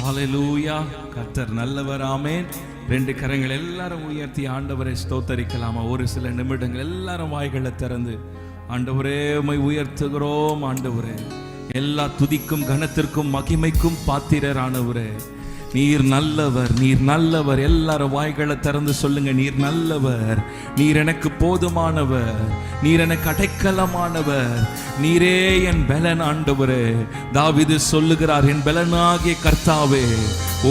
ஹல்லேலூயா. கர்த்தர் நல்லவர். ஆமென். ரெண்டு கரங்கள் எல்லாரும் உயர்த்தி ஆண்டவரை ஸ்தோத்தரிக்கலாமா? ஒரு சில நிமிடங்கள் எல்லாரும் வாய்களை திறந்து ஆண்டவரே உம்மை உயர்த்துகிறோம். ஆண்டவரே, எல்லா துதிக்கும் கனத்திற்கும் மகிமைக்கும் பாத்திரரானவரே, நீர் நல்லவர், நீர் நல்லவர். எல்லாரும் வாய்களை திறந்து சொல்லுங்க, நீர் நல்லவர், நீர் எனக்கு போதுமானவர், நீர் எனக்கு அடைக்கலமானவர், நீரே என் பலன். ஆண்டவரே, தாவீது சொல்லுகிறார், என் பலனாகிய கர்த்தாவே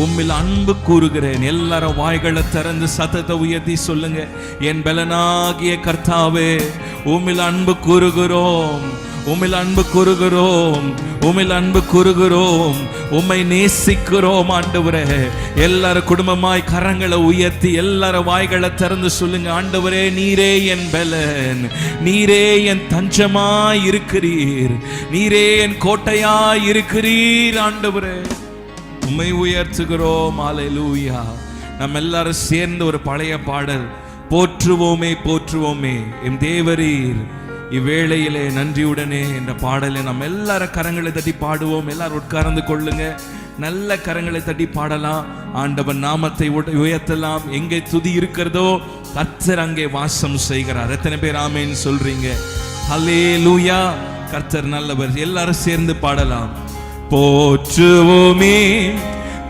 உம்மில் அன்பு கூறுகிறேன். எல்லாரும் வாய்களை திறந்து சத்தத்தை உயர்த்தி சொல்லுங்க, என் பலனாகிய கர்த்தாவே உம்மில் அன்பு கூறுகிறோம், உம்மில் அன்பு கூறுகிறோம், உம்மில் அன்பு கூறுகிறோம், உம்மை நேசிக்கிறோம். ஆண்டவரே, எல்லாரும் குடும்பமாய் கரங்களை உயர்த்தி எல்லாரும் வாய்களை திறந்து சொல்லுங்க, ஆண்டவரே நீரே என் பலன், நீரே என் தஞ்சமாய் இருக்கிறீர், நீரே என் கோட்டையாய் இருக்கிறீர். ஆண்டவரே, உம்மை உயர்த்துகிறோம். ஹல்லேலூயா. நம்ம எல்லாரும் சேர்ந்து ஒரு பழைய பாடல், போற்றுவோமே போற்றுவோமே எம் தேவரீர் இவ்வேளையிலே நன்றியுடனே என்ற பாடலை நம்ம எல்லாரும் கரங்களை தட்டி பாடுவோம். எல்லாரும் உட்கார்ந்து கொள்ளுங்க, நல்ல கரங்களை தட்டி பாடலாம், ஆண்டவன் நாமத்தை உயர்த்தலாம். எங்கே துதி இருக்கிறதோ கர்த்தர் அங்கே வாசம் செய்கிறார். எத்தனை பேர் ஆமென் சொல்றீங்க? ஹல்லேலூயா. கர்த்தர் நல்லவர். எல்லாரும் சேர்ந்து பாடலாம். போற்றுவோமே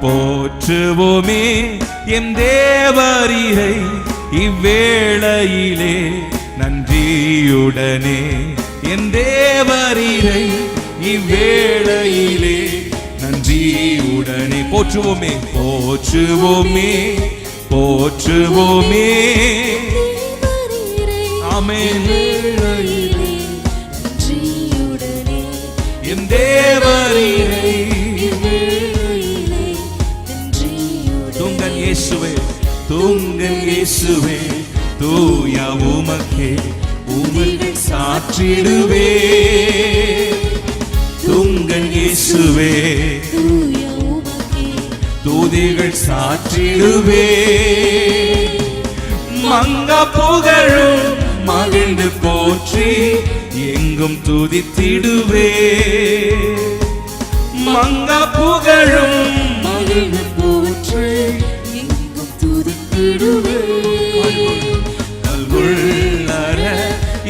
போற்றுவோமே என் தேவரீரை இவ்வேளையிலே நன்றியுடனே, என் தேவரீரை இவ்வேளையிலே நன்றியுடனே. போற்றுவோமே போற்றுவோமே போற்றுவோமே. ஆமென். என் தேவரீரை துங்கன் இயேசுவே, துங்கன் இயேசுவே, தூயா உமக்கே உம்மில் சாற்றிடுவே. துங்கன் இயேசுவே, தூதிகள் சாற்றிடுவே. மங்கா புகழும் மகிழ்ந்து போற்றி எங்கும் துதித்திடுவே. மங்கா புகழும் மகிழ்ந்து போற்றி எங்கும் துதித்திடுவே.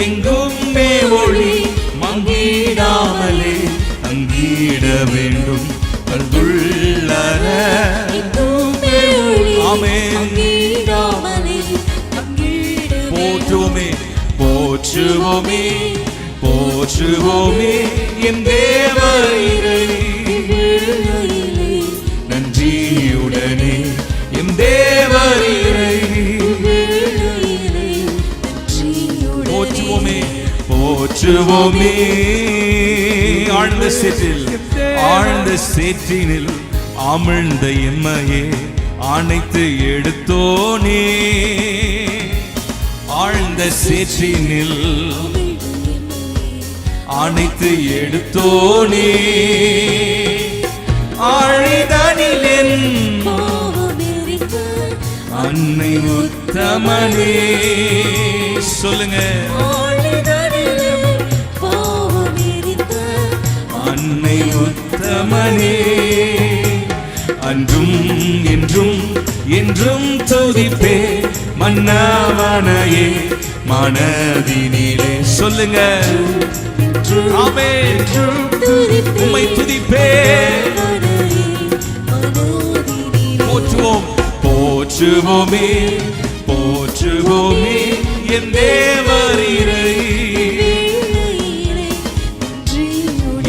எங்குமே ஒளி மங்கிடாமலே தங்கிட வேண்டும். கல்குள்ளர போற்றுவோமே போற்றுவோமே போற்றுவோமே என் தேவரீரை நன்றியுடனே, என் தேவரீரை போற்றுவோமே போற்றுவோமே. ஆழ்ந்த சேற்றில் ஆழ்ந்த சேற்றினில் அமிழ்ந்த எம்மையே அணைத்து எடுத்தோனே. ஆழ்ந்த சேற்றினில் அணைத்து எடுத்தோனே. ஆழிதனில் அன்னை உத்தமனே. சொல்லுங்க, அன்னை உத்தமனே. அன்றும் என்றும் என்றும் துதிப்பே மன்னவனையே மனதினிலே. சொல்லுங்க, ஆமென். உம்மை துதிப்பே. போற்றுவோம் போற்றுவோமே போற்றுவோமே என் தேவரீரை.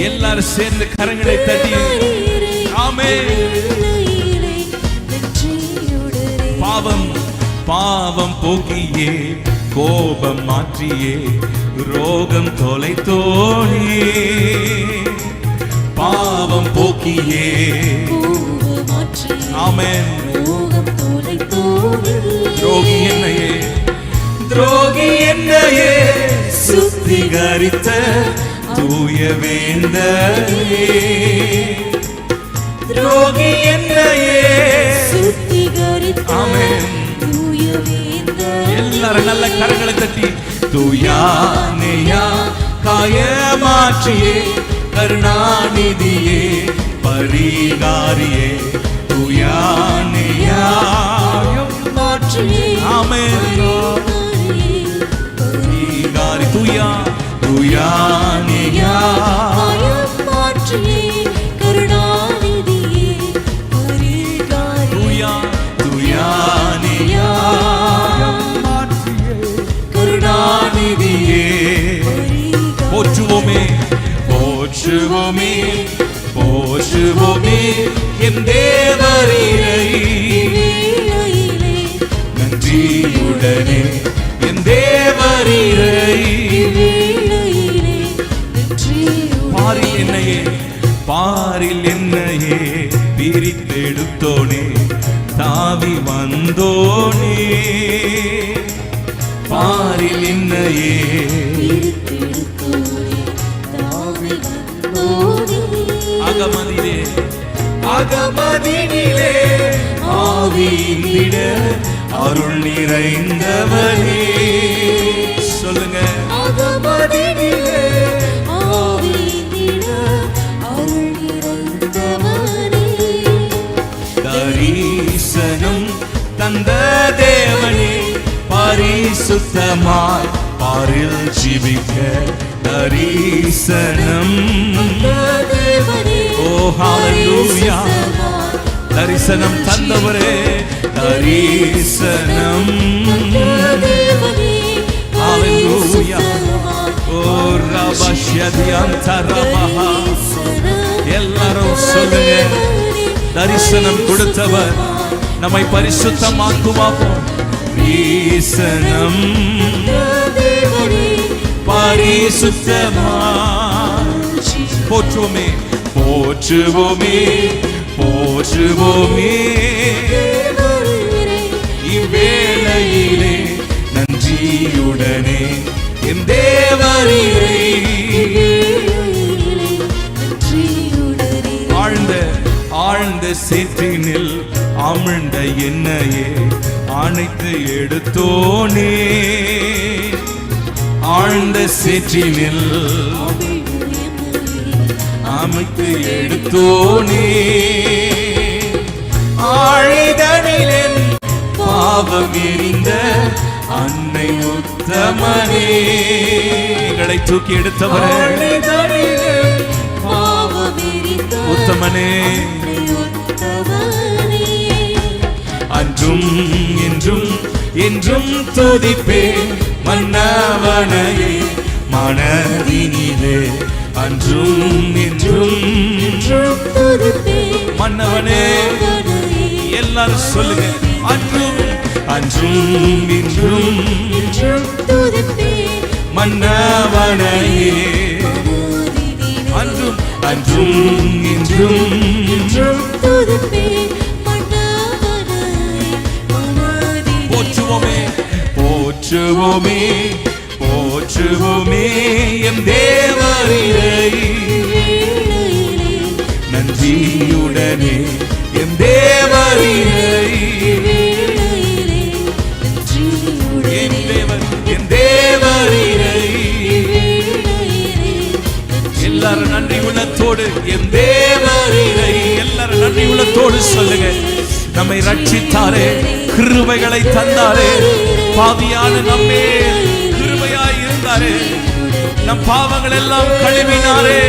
எல்லாரும் சேர்ந்து கரங்களை தட்டி ஆமென். பாவம் பாவம் போக்கியே கோபம் மாற்றியே ரோகம் தொலைத்தோனே. பாவம் போக்கியே ஆமென். துரோகி என்னையே துரோகி என்னையே சுத்திகரித்த தூய வேந்தனே. துரோகி என்னையே சுத்திகரித்த ஆமென். தூய வேந்தனே. எல்லாரும் நல்ல கரங்களை தட்டி தூயா நேயா காயமாற்றியே கருணாநிதியே பரிகாரியே தூயானையாயம் மாற்றியே. ஆமென். பரிகாரி தூயா தூயானையாயம் மாற்றியே. கருணாநிதியே பரிகாரி தூயா தூயானையாயம் மாற்றியே. கருணாநிதியே போற்றுவோமே போற்றுவோமே போற்றுவோமே என் தேவரீரை. நன்றியுடனே என் தேவரீரை. பாரில் என்னையே பாரில் என்னையே பிரித்தெடுத்தோனே தாவி வந்தோனே. பாரில் என்னையே அகமதிலே அகமதினிலே ஆவியிட அருள் நிறைந்தவனே. சொல்லுங்க. அகமதினிலே ஆவியிட அருள் நிறைந்தவனே. தரிசனம் தந்த தேவனே பரிசுத்தமாய் பாரில் ஜீவிக்க தரிசனம். ஓ ஹalleluya. தரிசனம் தந்தவரே தரிசனம். ஹalleluya. ஓ ரபஷ்யதியந்தரபஹ. எல்லாரும் சொல்லுங்க. தரிசனம் கொடுத்தவர் நம்மை பரிசுத்தமாக்குவார். தரிசனம் பரிசுத்தமாய். போற்றுவோமே போற்றுவோமே போற்றுவோமே இவ்வேளையிலே நன்றியுடனே என் தேவரீரை. ஆழ்ந்த ஆழ்ந்த சேற்றினில் அமிழ்ந்த என்னையே அணைத்து எடுத்தோனே. ஆழ்ந்த சேற்றினில் அமைத்து எடுத்தோனே. ஆழிதனில் பாவம் எறிந்த அன்னை உத்தமனே. எங்களை தூக்கி எடுத்தவரே உத்தமனே. அன்றும் என்றும் என்றும் துதிப்பேன் மன்னவனையே மனதினிலே. அன்றும் என்றும் மன்னவனே. எல்லாரும் சொல்லுங்க. அன்றும் அன்றும் என்றும் மன்னவனையே. அன்றும் அன்றும் என்றும் போற்றுவோமே போற்றுவோமே போற்றுவோமே என் தேவரீரை. நன்றியுடனே என் தேவரீரை. என் தேவரீரை. எல்லாரும் நன்றி உள்ளத்தோடு என் தேவரீரை. எல்லாரும் நன்றி உள்ளத்தோடு சொல்லுங்க. நம்மை ரட்சித்தாரே கிருபைகளை தந்தாரே. பாவியான நம்மே கிருபையாய் இருந்தாரே. நம் பாவங்கள் எல்லாம் கழுவினாரே.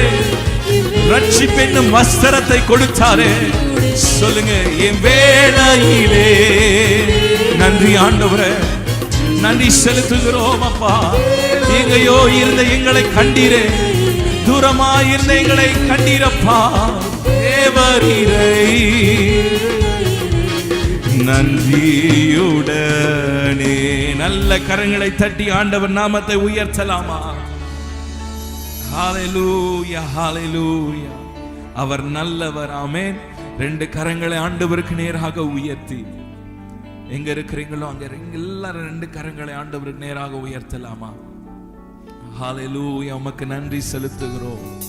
ரட்சிப்பென்னும் வஸ்திரத்தை கொடுத்தாரே. சொல்லுங்க. என் வேளையிலே நன்றி ஆண்டவரே. நன்றி செலுத்துகிறோம் அப்பா. எங்கேயோ இருந்த எங்களை கண்டீரே. தூரமாயிருந்த எங்களை கண்டீரப்பா. தேவரீரை. நன்றியுடனே நல்ல கரங்களை தட்டி ஆண்டவர் நாமத்தை உயர்த்தலாமா? ஹalleluya ஹalleluya. அவர் நல்லவர். ஆமென். ரெண்டு கரங்களை ஆண்டவருக்கு நேராக உயர்த்தி எங்க இருக்கிறீங்களோ அங்க எல்லாரும் ரெண்டு கரங்களை ஆண்டவருக்கு நேராக உயர்த்தலாமா? ஹalleluya. உமக்கு நன்றி செலுத்துகிறோம்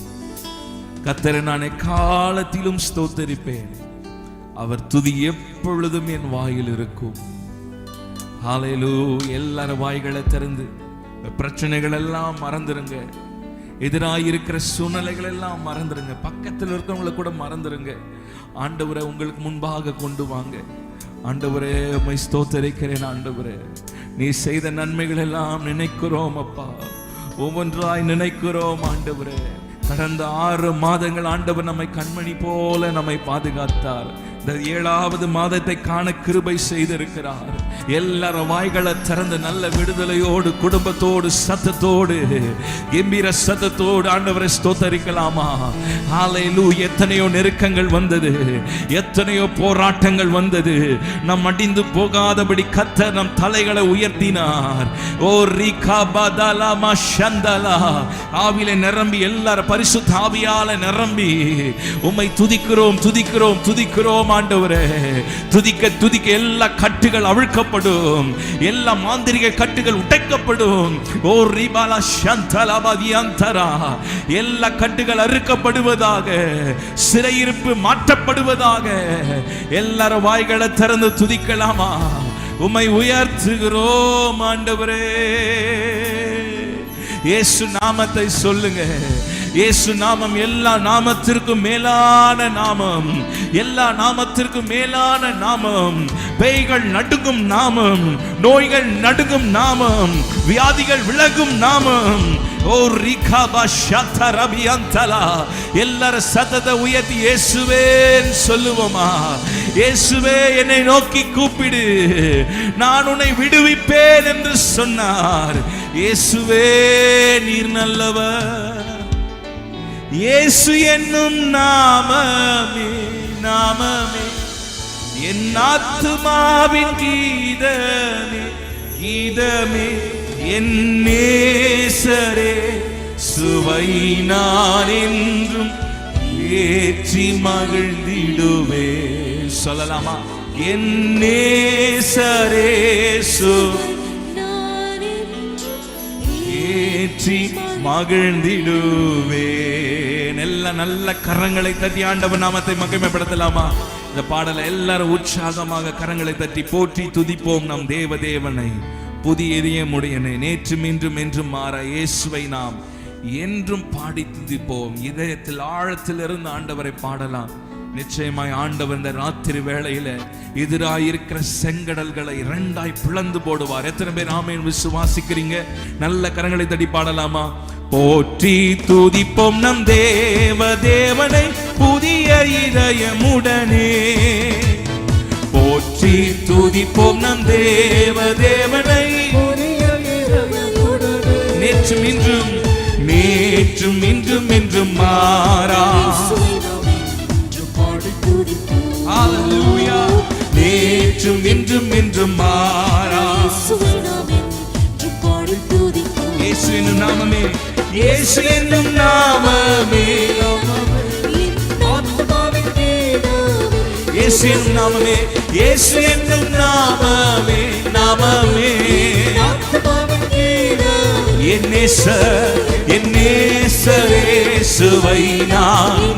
கர்த்தரை. நான் காலத்திலும் ஸ்தோத்திரிப்பேன். அவர் துதி எப்பொழுதும் என் வாயில் இருக்கும். ஹalleluya. எல்லாரும் வாய்களை திறந்து பிரச்சனைகள் எல்லாம் மறந்துருங்க. எதிராயிருக்கிற சூழ்நிலைகள் எல்லாம் மறந்துருங்க. பக்கத்தில் இருக்கிறவங்களை கூட மறந்துருங்க. ஆண்டவரை உங்களுக்கு முன்பாக கொண்டு வாங்க. ஆண்டவரே உம்மை ஸ்தோத்திரிக்கிறேன். ஆண்டவரே நீ செய்த நன்மைகள் எல்லாம் நினைக்கிறோம் அப்பா, ஒவ்வொன்றாய் நினைக்கிறோம். ஆண்டவரே கடந்த 6 மாதங்கள் ஆண்டவர் நம்மை கண்மணி போல நம்மை பாதுகாத்தார். இந்த 7வது மாதத்தை காண கிருபை செய்திருக்கிறார். எல்லாரும் வாய்களை திறந்து நல்ல விடுதலையோடு, குடும்பத்தோடு, சத்தத்தோடு, கம்பீர சத்தத்தோடு ஆண்டவரை ஸ்தோத்தரிக்கலாமா? ஹல்லேலூயா. எத்தனையோ நெருக்கங்கள் வந்தது, எத்தனையோ போராட்டங்கள் வந்தது. நம் அடிந்து போகாதபடி கர்த்தர் நம் தலைகளை உயர்த்தினார். ஓ ரிகா பதலா மஷந்தலா. ஆவியிலே நிரம்பி, எல்லாரும் பரிசுத்த ஆவியால நிரம்பி உம்மை துதிக்கிறோம், துதிக்கிறோம், துதிக்கிறோம். ஆண்டவரே துதிக்க துதிக்க எல்லா கட்டுகள் அவிழ்க்கப்படும், எல்லா மாந்திரிக கட்டுகள் உடைக்கப்படும். ஓ ரிபாலா ஷந்தலபதியந்தரா. எல்லா கட்டுகள் அறுக்கப்படுவதாக, சிறையிருப்பு மாற்றப்படுவதாக. எல்லாரும் வாய்களை திறந்து துதிக்கலாமா? உம்மை உயர்த்துகிறோம் ஆண்டவரே. இயேசு நாமத்தை சொல்லுங்க. இயேசு நாமம் எல்லா நாமத்திற்கும் மேலான நாமம், எல்லா நாமத்திற்கும் மேலான நாமம். பேய்கள் நடுங்கும் நாமம், நோய்கள் நடுங்கும் நாமம், வியாதிகள் விலகும் நாமம். ஓ ரிகாபா ஷதரபியந்தலா. எல்லாரும் சத்தத்தை உயர்த்தி இயேசுவே சொல்லுவோமா? இயேசுவே என்னை நோக்கி கூப்பிடு, நான் உன்னை விடுவிப்பேன் என்று சொன்னார். இயேசுவே நீர் நல்லவர். இயேசு என்னும் நாமமே, நாமமே என் ஆத்துமாவின் கீதமே, கீதமே என் நேசரே. சுவை நான் என்றும் ஏற்றி மகிழ்ந்திடுவே. சொல்லலாமா? என் நேசரே ஏற்றி மகிழ்ந்திடுவே. நல்ல கரங்களை தட்டி ஆண்டவர் நாமத்தை மகிமைப்படுத்தலாமா? இந்த பாடலை எல்லாரும் உற்சாகமாக கரங்களை தட்டி போற்றி துதிப்போம் நம் தேவதேவனை. புதிய இதயமுடையனை, நேற்றும் இன்றும் என்றும் மாற இயேசுவை நாம் என்றும் பாடி துதிப்போம். இதயத்தில் ஆழத்தில் இருந்து ஆண்டவரை பாடலாம். நிச்சயமாய் ஆண்டவர் இந்த ராத்திரி வேளையில எதிராயிருக்கிற செங்கடல்களை 2ஆய் பிளந்து போடுவார். எத்தனை பேர் ஆமென் விசுவாசிக்கிறீங்க? நல்ல கரங்களை தட்டி பாடலாமா? போற்றி துதிப்போம் நம் தேவதேவனை புதிய இதயமுடனே. போற்றி துதிப்போம் நம் தேவதேவனை நேற்றும் இன்றும், நேற்றும் இன்றும் என்றும் மாறா. ஹல்லேலூயா. நேற்றும் இன்றும் என்றும் மாறா. இயேசு என்னும் நாமமே, இயேசு என்னும் நாமமே, இயேசு என்னும் நாமமே, இயேசு என்னும் நாமமே, நாமமே என் நேசர், என் நேசரே சுவை நான்.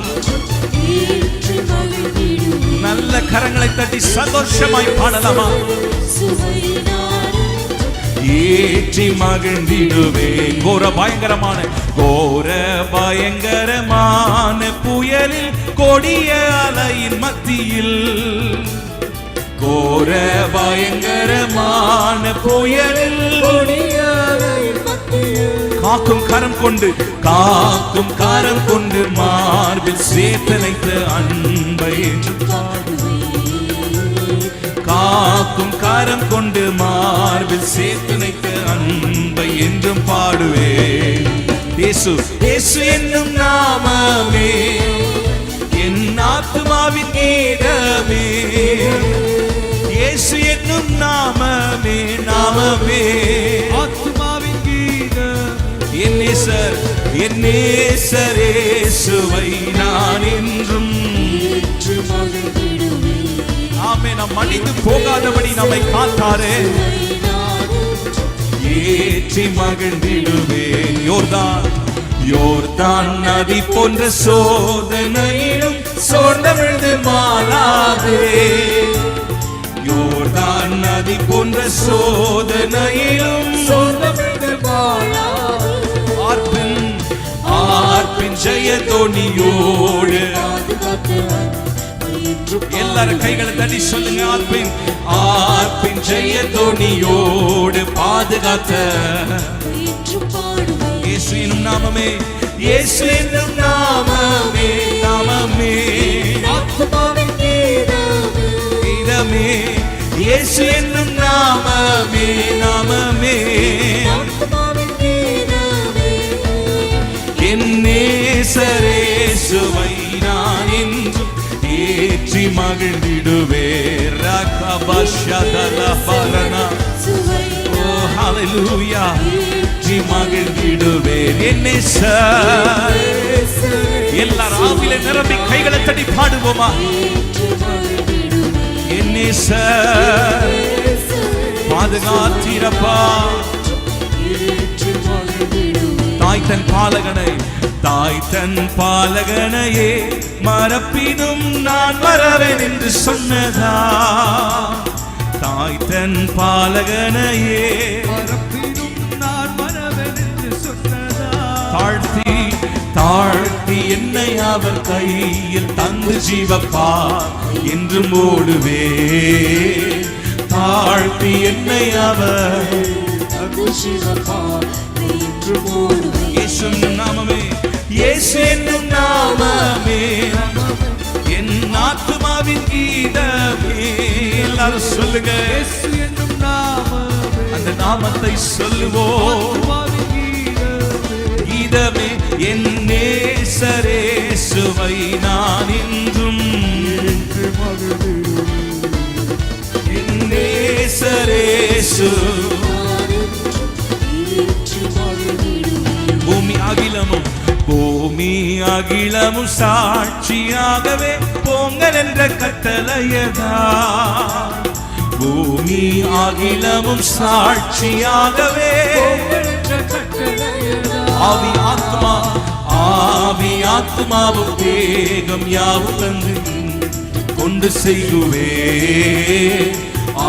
நல்ல கரங்களை தட்டி சந்தோஷமாய் பாடலாமா? ஏற்றி மகிழ்ந்திடுவே. கோர பயங்கரமான, கோர பயங்கரமான புயலில், கொடிய அலையின் மத்தியில், கோர பயங்கரமான புயலில், கொடிய அலையின் மத்தியில் காக்கும் கரம் கொண்டு, காக்கும் கரம் கொண்டு மார்பில் சேர்த்தனைத்த அன்பை, காக்கும் கரம் கொண்டு மார்பில் சேர்த்தனைத்த அன்பை என்றும் பாடுவே. இயேசு, இயேசு என்னும் நாமமே என் ஆத்துமாவின் கீதமே. இயேசு என்னும் நாமமே, நாமமே ஆத்துமாவின் கீதம். என் நேசர், என் நேசரே சுவை நான் என்றும். ஆமே. நாம் மடிந்து போகாதபடி நம்மை காத்தாரே. ஏற்றி மகிழ்ந்திடுவே. யோர்தான், யோர்தான் நதி போன்ற சோதனையிலும் சோர்ந்தவிழ்ந்து மாளாதே. யோர்தான் நதி போன்ற சோதனையிலும் சோர்ந்தவிழ்ந்து மாளாதே. ஆர்ப்பின் ஜெயதோனியோடு. எல்லாரும் கைகளை தட்டி சொல்லுங்க. ஆர்ப்பின் ஜெயதோனியோடு பாதுகாத்த இயேசு என்னும் நாமமே, இயேசு என்னும் நாமமே, நாமமே கீதமே, இயேசு என்னும் நாமமே, நாமமே என் நேசரேசுவை நான் என்றும் ஏற்றி மகிழ்ந்திடுவேன். ஓ ஹல்லேலூயா, ஏற்றி மகிழ்ந்திடுவேன். என் நேசர். எல்லாரும் ஆவியிலே நிரம்பி கைகளை தட்டி பாடுவோமா? என் நேசர் பாதுகாத்தீரப்பா. தாய் தன் பாலகனை, தாய் தன் பாலகனையே மறப்பினும் நான் வரவேன் என்று சொன்னதா. தாய் தன் பாலகனையே மறப்பினும் நான் வரவேன் என்று சொன்னதா. தாழ்த்தி தாழ்த்தி என்னை அவர் கையில் தந்து ஜீவப்பா என்று ஓடுவே. தாழ்த்தி என்னை அவர் தந்து ஜீவப்பா என்று ஓடுவே. இயேசு நாமமே, இயேசு என்னும் நாமமே என் ஆத்துமாவின் கீதமே. எல்லாரும் சொல்லுங்க. இயேசு என்னும் நாமமே, அந்த நாமத்தை சொல்லுவோம். கீதமே என் நேசரேசுவை நான் என்றும் என் நேசரேசு. பூமி அகிலமும் பூமி அகிலமும் சாட்சியாகவே போங்கள் என்ற கட்டளையதா. பூமி அகிலமும் சாட்சியாகவே ஆவி ஆத்மா ஆவி ஆத்மாவும் வேகம் யாவும் வந்து கொண்டு செய்குவே.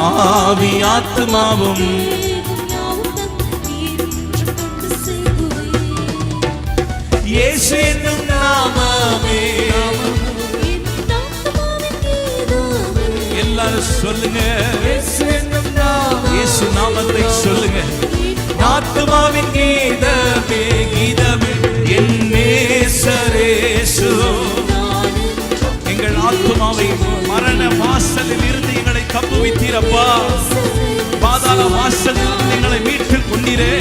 ஆவி ஆத்மாவும் இயேசு என்னும் நாமமே. எல்லாரும் சொல்லுங்க. இயேசு என்னும் நாமமே, இயேசு நாமத்தை சொல்லுங்க. ஆத்மாவின் கீதமே, கீதமே என் நேசரேசு. எங்கள் ஆத்மாவை மரண வாசலில் இருந்து எங்களை தப்புவித்தீரப்பா. பாதாள வாசலில் எங்களை மீட்டுக் கொண்டீரே.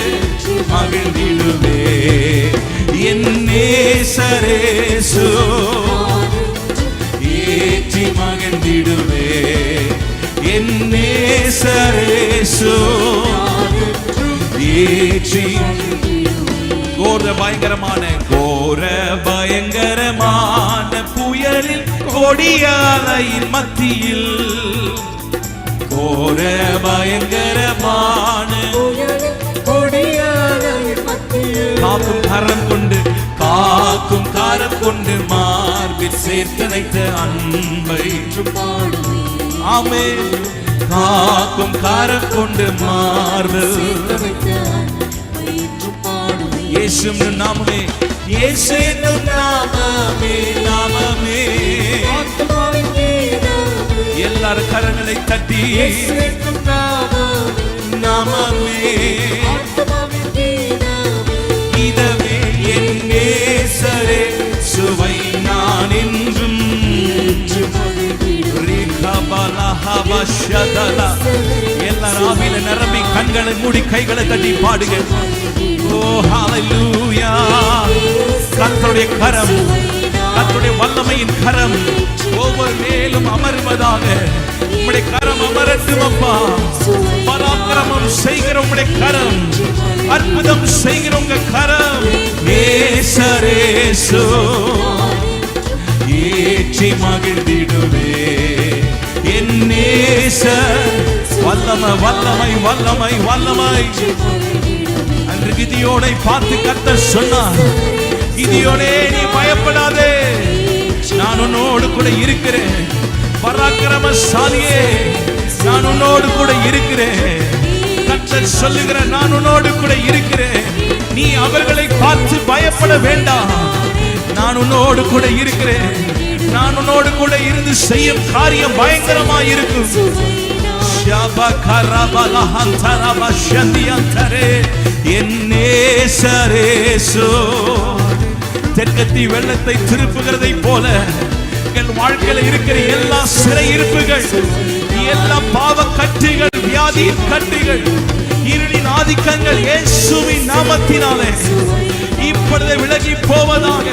மகிழ்ந்திடுவே என் நேசரேசு, ஏற்றி மகிழ்ந்திடுவே என் நேசரேசு, ஏற்றி. கோர பயங்கரமான புயலில் கொடியாலையின் மத்தியில், கோர பயங்கரமான காக்கும் கரம் கொண்டு மார்பில் சேர்த்தனைத்த அன்பை. ஆமென். காக்கும் கரம் கொண்டு மார்பில். இயேசு நாமமே, இயேசு நாமமே, நாமமே. எல்லாரும் கரங்களை தட்டி நாமமே, இதவே என் நேசரேசுவை நான் என்றும் எல்லாரும் ஆவியில நிரம்பி கண்களை மூடி கைகளை தட்டி பாடுங்க. ஓ ஹல்லேலூயா. கர்த்தருடைய கரம், கர்த்தருடைய வல்லமையின் கரம் ஒவ்வொரு மேலும் அமர்வதாக. உம்முடைய கரம் அமரட்டும் அப்பா. பராக்கிரமம் செய்கிற உம்முடைய கரம், அற்புதம் செய்கிற உங்க கரம். நேசரேசு, ஏற்றி மகிழ்ந்திடுவே என் நேசர். வல்லமை வல்லமை வல்லமை வல்லமை. அன்று கிதியோனை பார்த்து கர்த்தர் சொன்னார், கிதியோனே நீ பயப்படாதே, நான் உன்னோடு கூட இருக்கிறேன். பராக்கிரமசாலியே, நான் உன்னோடு கூட இருக்கிறேன். கர்த்தர் சொல்லுகிற நான் உன்னோடு கூட இருக்கிறேன். நீ அவர்களை பார்த்து பயப்பட வேண்டாம். நான் உன்னோடு கூட இருக்கிறேன். நான் உன்னோடு கூட இருந்து செய்யும் காரியம் பயங்கரமா இருக்கும். தெற்கத்தி வெள்ளத்தை திருப்புகிறதை போல எங்கள் வாழ்க்கையில் இருக்கிற எல்லா சிறையிருப்புகள், எல்லா பாவ கட்டுகள், வியாதி கட்டுகள், இருளின் ஆதிக்கங்கள் இயேசுவின் நாமத்தினாலே இப்பொழுது விலகி போவதாக.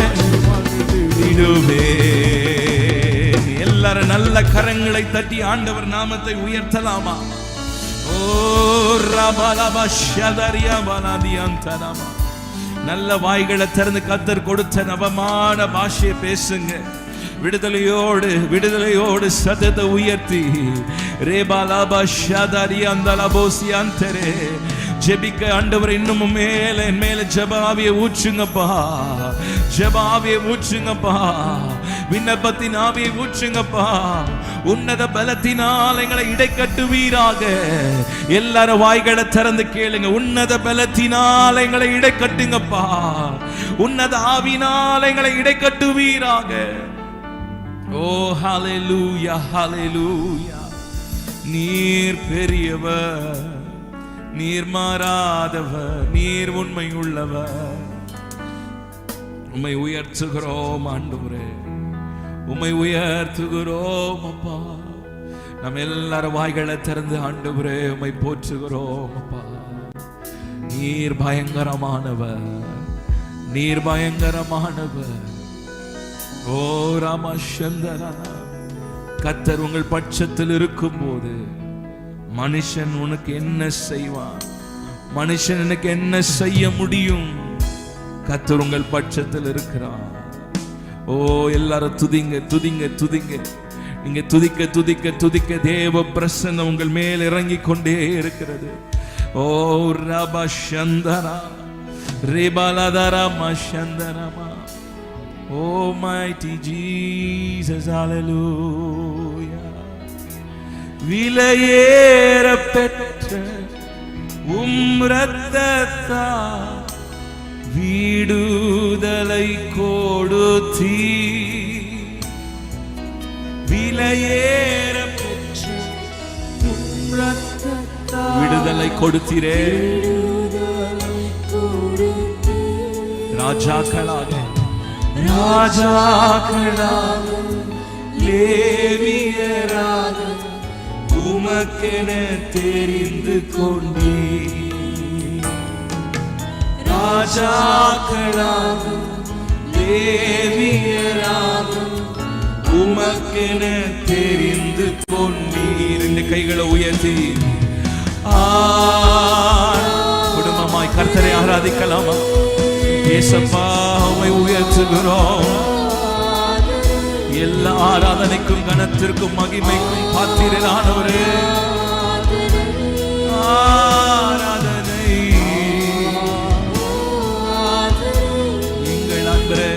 எல்லாரும் நல்ல கரங்களை தட்டி ஆண்டவர் நாமத்தை உயர்த்தலாமா? ஓ ரபலப ஷதரியா பலதியந்தரமா. நல்ல வாய்களை திறந்து கர்த்தர் கொடுத்த நவமான பாஷையை பேசுங்க. விடுதலையோடு விடுதலையோடு சத்தத்தை உயர்த்தி ரேபாலப ஷதரியா அந்தலபோசி அந்தரே ஜெபிக்க ஆண்டவர் இன்னும் மேல மேல ஜெபாவியை ஊற்றுங்கப்பா. ஜெபாவியை ஊற்றுங்கப்பா. விண்ணப்பத்தின் ஆவியை ஊற்றுங்கப்பா. உன்னத பலத்தினால் எங்களை இடைக்கட்டுவீராக. எல்லாரும் வாய்களை திறந்து கேளுங்க. உன்னத பலத்தினால் எங்களை இடைக்கட்டுங்கப்பா. உன்னத ஆவினால் எங்களை இடைக்கட்டுவீராக. ஓ ஹல்லேலூயா ஹல்லேலூயா. நீர் பெரியவர், நீர் மாறாதவர், நீர் உண்மை உள்ளவர். உம்மை உயர்த்துகிறோம் ஆண்டவரே, உம்மை உயர்த்துகிறோம் அப்பா. நம்ம எல்லாரும் வாய்களை திறந்து ஆண்டவரே உம்மை போற்றுகிறோம் அப்பா. நீர் பயங்கரமானவர், நீர் பயங்கரமானவர். ஓ ராமச்சந்திரா, கர்த்தர் உங்கள் பட்சத்தில் இருக்கும் போது மனுஷன் உனக்கு என்ன செய்வான்? மனுஷன் எனக்கு என்ன செய்ய முடியும்? கர்த்தர் உங்கள் பட்சத்தில் இருக்கிறார். ஓ எல்லாரும் துதிங்க துதிங்க துதிங்க. நீங்க துதிக்க துதிக்க துதிக்க தேவ பிரசன்னம் உங்கள் மேல் இறங்கி கொண்டே இருக்கிறது. ஓ ரபஷந்தரா ரிபலதரமா சந்தரமா. ஓ mighty Jesus, hallelujah. விலையேற பெற்ற உம் இரத்தத்தால் விடுதலை கொடுத்தீ. விலையேற பெற்ற உம் இரத்தத்தால் விடுதலை கொடுத்தீரே. ராஜாக்களாக ராஜாக்களாக லேவியராக உமக்கென தெரிந்து கொண்டே. ராஜாக்களாக லேவியராக உமக்கென தெரிந்து கொண்டீர். இந்த கைகளை உயர்த்தி குடும்பமாய் கர்த்தரை ஆராதிக்கலாமா? இயேசப்பா உம்மை உயர்த்துகிறோம். எல்லா ஆராதனைக்கும் கனத்திற்கும் மகிமைக்கும் பாத்திரரானவரே ஆராதனை. எங்கள் அன்பரே,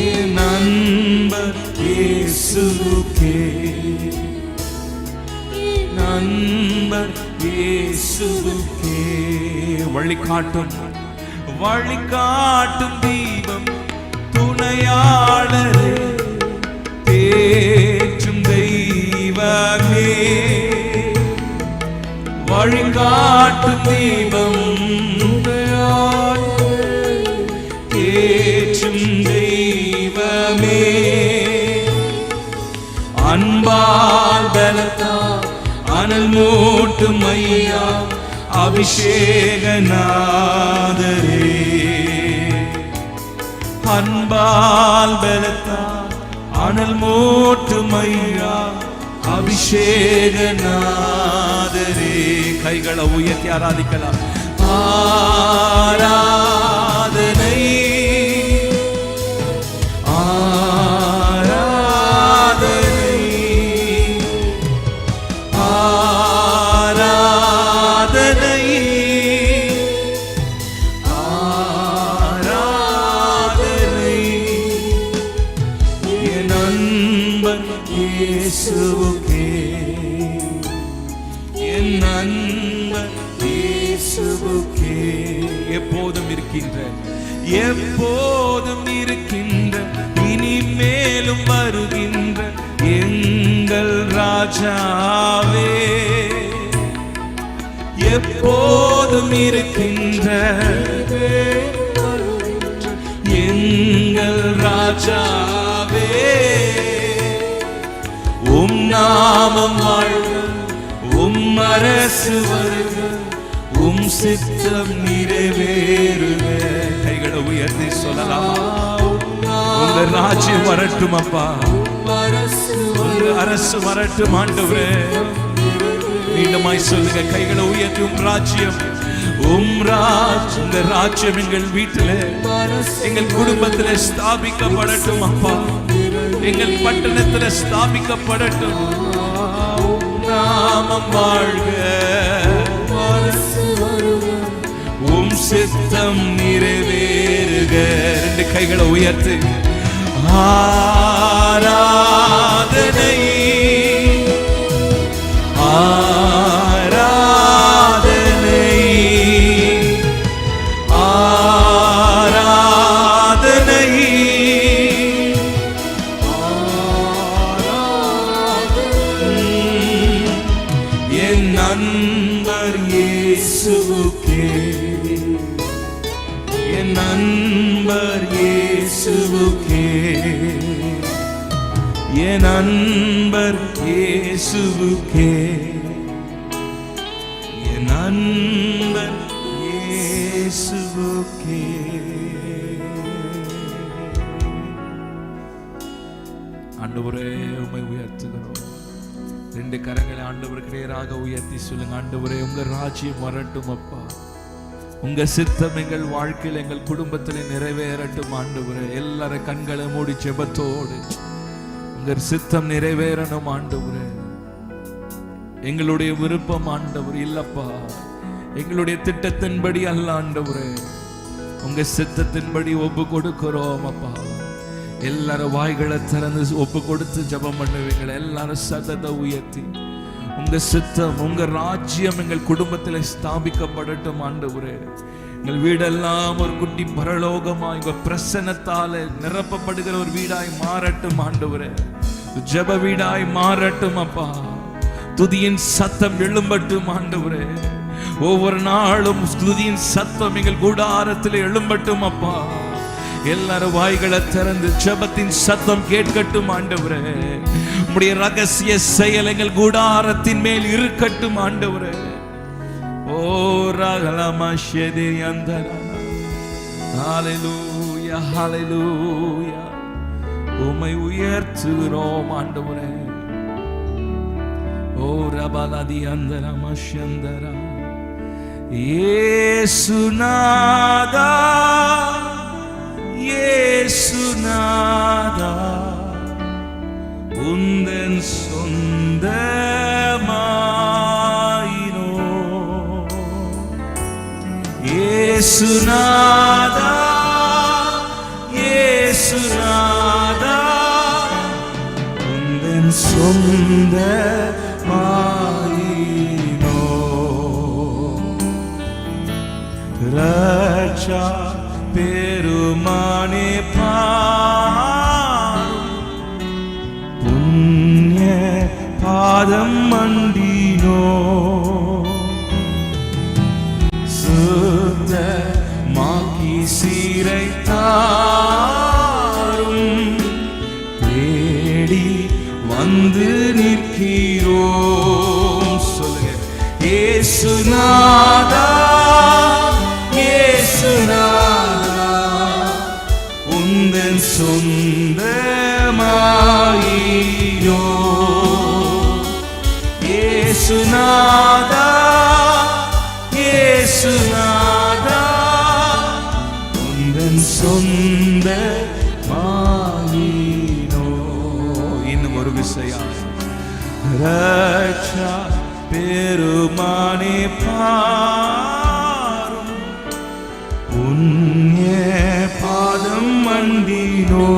என் நண்பர் இயேசுவுக்கே, நண்பர் இயேசுவுக்கே. வழிகாட்டும் வழிகாட்டும் தீபம், துணையாளரே, தேற்றும் தெய்வமே. வழிகாட்டும் தீபம், தேற்றும் தெய்வமே. அன்பால் பலத்தால் அனல் மூட்டும் ஐயா அபிஷேகநாதரே. அன்பால் பலத்தால் அனல் மூட்டும் ஐயா அபிஷேகநாதரே. கைகளை உயர்த்தி ஆராதிக்கலாம். ஆராதனை இயேசுவுக்கே, என் நண்பர் இயேசுவுக்கே. இயேசுவுக்கே எப்போதும் இருக்கின்ற எப்போதும் இருக்கின்ற இனிமேலும் வருகின்ற எங்கள் ராஜாவே எப்போதும் இருக்கின்ற எங்கள் ராஜாவே உம் நாமம் வாழ்க உம் அரசு வருக உம் சித்தம் நிறைவேறுக. கைகளை உயர்த்தி சொல்லலாம். உங்க ராஜ்யம் வரட்டும் அப்பா, உங்க அரசு வரட்டும் ஆண்டவரே. மீண்டுமாய் சொல்லுங்க, கைகளை உயர்த்தி உம் ராஜ்யம் உங்க ராஜ்யம் எங்கள் வீட்டில் எங்கள் குடும்பத்தில் ஸ்தாபிக்கப்படட்டும் அப்பா, எங்கள் பட்டணத்தில் ஸ்தாபிக்கப்படட்டும். நாமம் வாழ்க உம் சித்தம் நிறைவேறுக. ரெண்டு கைகளை உயர்த்து. ஆராதனை ஆராதனை ஆராதனை என் நண்பர் இயேசுவுக்கே என் நண்பர் இயேசுவுக்கே என் நண்பர் இயேசுவுக்கே என் நண்பர் இயேசுவுக்கே. ஆண்டவரே உம்மை உயர்த்துகிறோம். ரெண்டு கரங்களை ஆண்டவருக்கு நேராக உயர்த்தி சொல்லுங்க. ஆண்டவரே உங்க ராஜ்யம் வரட்டும் அப்பா, உங்க சித்தம் எங்கள் வாழ்க்கையில் எங்கள் குடும்பத்தில் நிறைவேறட்டும் ஆண்டவரே. எல்லாரும் கண்களை மூடி ஜெபத்தோடு உங்க சித்தம் நிறைவேறணும் ஆண்டவரே. எங்களுடைய விருப்பம் ஆண்டவர் இல்லப்பா, எங்களுடைய திட்டத்தின்படி அல்ல ஆண்டவரே, உங்க சித்தத்தின்படி ஒப்பு கொடுக்கிறோம் அப்பா. எல்லாரும் வாய்களை திறந்து ஒப்பு கொடுத்து ஜெபம் பண்ணுவீங்களா? எல்லாரும் சத்தத்தை உயர்த்தி உங்க சித்தம் உங்க ராஜ்யம் எங்கள் குடும்பத்தில் ஸ்தாபிக்கப்படட்டும் ஆண்டவரே. எங்கள் வீடெல்லாம் ஒரு குட்டி பரலோகமாய் உங்க பிரசன்னத்தால நிரப்பப்படுகிற ஒரு வீடாய் மாறட்டும் ஆண்டவரே. ஜெப வீடாய் மாறட்டும் அப்பா. துதியின் சத்தம் எழும்பட்டும் ஆண்டவரே. ஒவ்வொரு நாளும் துதியின் சத்தம் எங்கள் கூடாரத்தில் எழும்பட்டும் அப்பா. எல்லாரும் வாய்களை திறந்து ஜெபத்தின் சத்தம் கேட்கட்டும் ஆண்டவரே. உம்முடைய ரகசிய செயல் எங்கள் கூடாரத்தின் மேல் இருக்கட்டும் ஆண்டவரே. ஓ ரகலமஷேதி அந்தரா. ஹalleluya ஹalleluya. உம்மை உயர்த்துகிறோம் ஆண்டவரே. ஓ ரபலதி அந்தரா மஷந்தரா. இயேசுநாதா இயேசுநாதா உந்தன் சொந்தமாயினோ. இயேசுநாதா இயேசுநாதா உந்தன் சொந்தமாயினோ. ரட்சா பெருமானே புண்ணிய பாதம் மண்டினோ. சுத்தமாக்கி சீரைத்தாரும் தேடி வந்து நிற்கிறோம். சொல்லுங்க. இயேசுநாதா இயேசுநாதா உந்தன் சொந்தமாயினோ. இயேசுநாதா இயேசுநாதா உந்தன் சொந்தமாயினோ. இன்னும் ஒரு விஷயம். ரட்சா பெருமானே பாரும் புண்ணிய பாதம் மண்டினோ.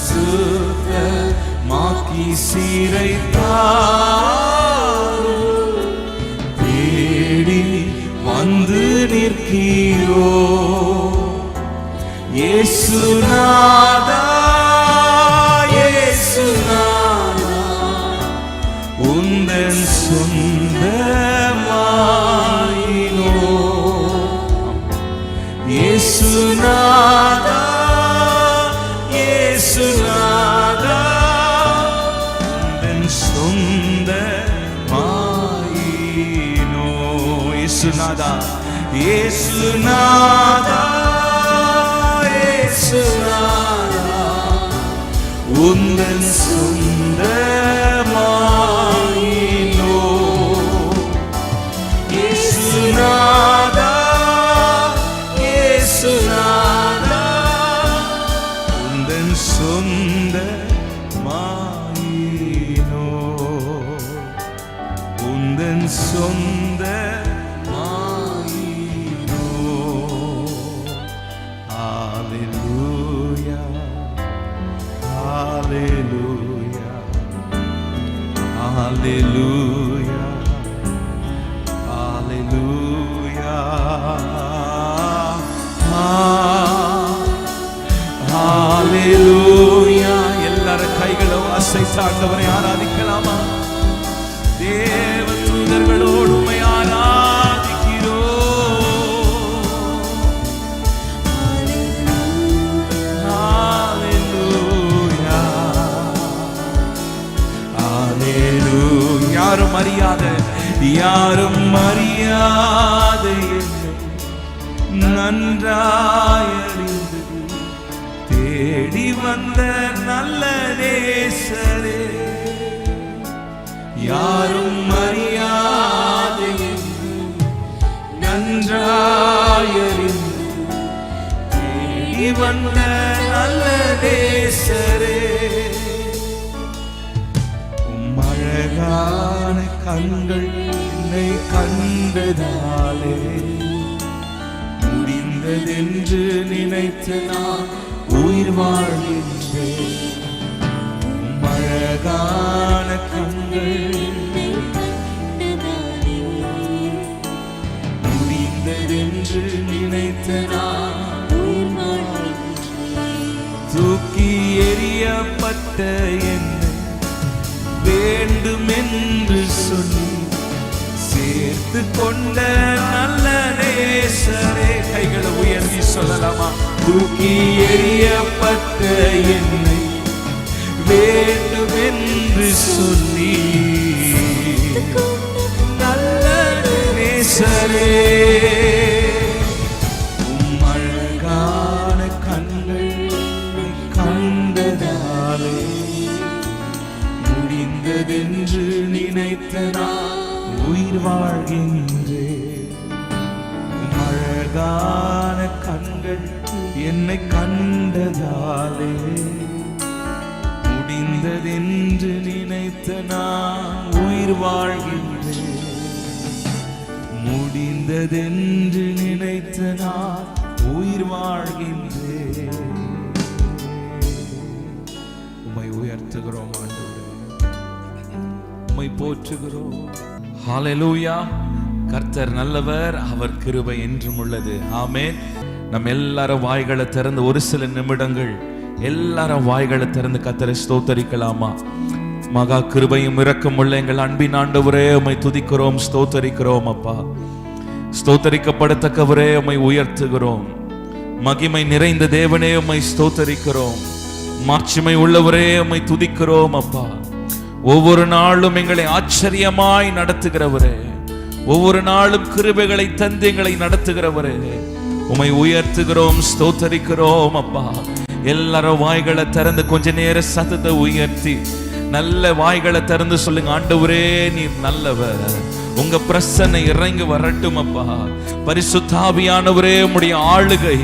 சுத்தமாக்கி சீரைத்தாரும் இயேசுநாதா இயேசுநாதா உந்தன் சொந்தமாயினோ. இயேசுநாதா இயேசுநாதா உந்தன் சொந்தமாயினோ. இயேசுநாதா இயேசுநாதா இயேசுநாதா உந்தன் சொந்தமாயினோ. இயேசுநாதா இயேசுநாதா உந்தன் சொந்தமாயினோ. உந்தன் சொந்த Hallelujah, hallelujah, hallelujah, hallelujah. எல்லாரும் கைகளை அசைத்து ஆண்டவரை ஆராதிக்கலாமா? தேவ தூதர்களோடு உம்மை யாரும் அறியாத நன்றாயறிந்து தேடி வந்த நல்ல நேசரே. யாரும் அறியாத நன்றாயறிந்து தேடி வந்த நல்ல நேசரே. அழகான கண்கள் என்னை கண்டதாலே முடிந்ததென்று நினைத்து நான் உயிர் வாழ்கின்றேன். அழகான கண்கள் முடிந்ததென்று நினைத்து நான் உயிர் வாழ்கின்றேன். தூக்கி எறியப்பட்ட என்னை வேண்டும் என்று சொல்லி சேர்த்து கொண்ட நல்ல நேசரே. கைகளை உயர்த்தி சொல்லலாமா? தூக்கி எறியப்பட்ட என்னை வேண்டும் என்று சொல்லி நல்ல நேசரே. அழகான கண்கள் கண்டதாலே முடிந்ததென்று நினைத்த நான் உயிர் வாழ்கின்றேன். அழகான கண்கள் என்னை கண்டதாலே முடிந்ததென்று நினைத்த நான் உயிர் வாழ்கின்றேன். முடிந்ததென்று நினைத்த நான் உயிர் வாழ்கின்றேன். உம்மை உயர்த்துகிறோம் ஆண்டவரே, உம்மை போற்றுகிறோம். ஹல்லேலூயா. கர்த்தர் நல்லவர், அவர் கிருபை என்றும் உள்ளது. ஆமென். நம்ம எல்லாரும் வாய்களை திறந்து ஒரு சில நிமிடங்கள் எல்லாரும் வாய்களை திறந்து கர்த்தரை ஸ்தோத்தரிக்கலாமா? மகா கிருபையும் இரக்கம் உள்ள எங்கள் அன்பின் ஆண்டவரே, உம்மை துதிக்கிறோம், ஸ்தோத்தரிக்கிறோம். அப்பா, ஸ்தோத்தரிக்கப்படத்தக்கவரே உம்மை உயர்த்துகிறோம். மகிமை நிறைந்த தேவனே உம்மை ஸ்தோத்தரிக்கிறோம். மாட்சிமை உள்ளவரே உம்மை துதிக்கிறோம். அப்பா, ஒவ்வொரு நாளும் எங்களை ஆச்சரியமாய் நடத்துகிறவரே, ஒவ்வொரு நாளும் கிருபைகளை தந்து எங்களை நடத்துகிறவரே, உம்மை உயர்த்துகிறோம், ஸ்தோத்தரிக்கிறோம். அப்பா, எல்லாரும் வாய்களை திறந்து கொஞ்ச நேரம் சத்தத்தை உயர்த்தி நல்ல வாய்களை திறந்து சொல்லுங்க, ஆண்டவரே நீர் நல்லவர், உங்க பிரசன்னை இறங்கி வரட்டும். அப்பா, பரிசுத்த ஆவியானவரே உம்முடைய ஆளுகை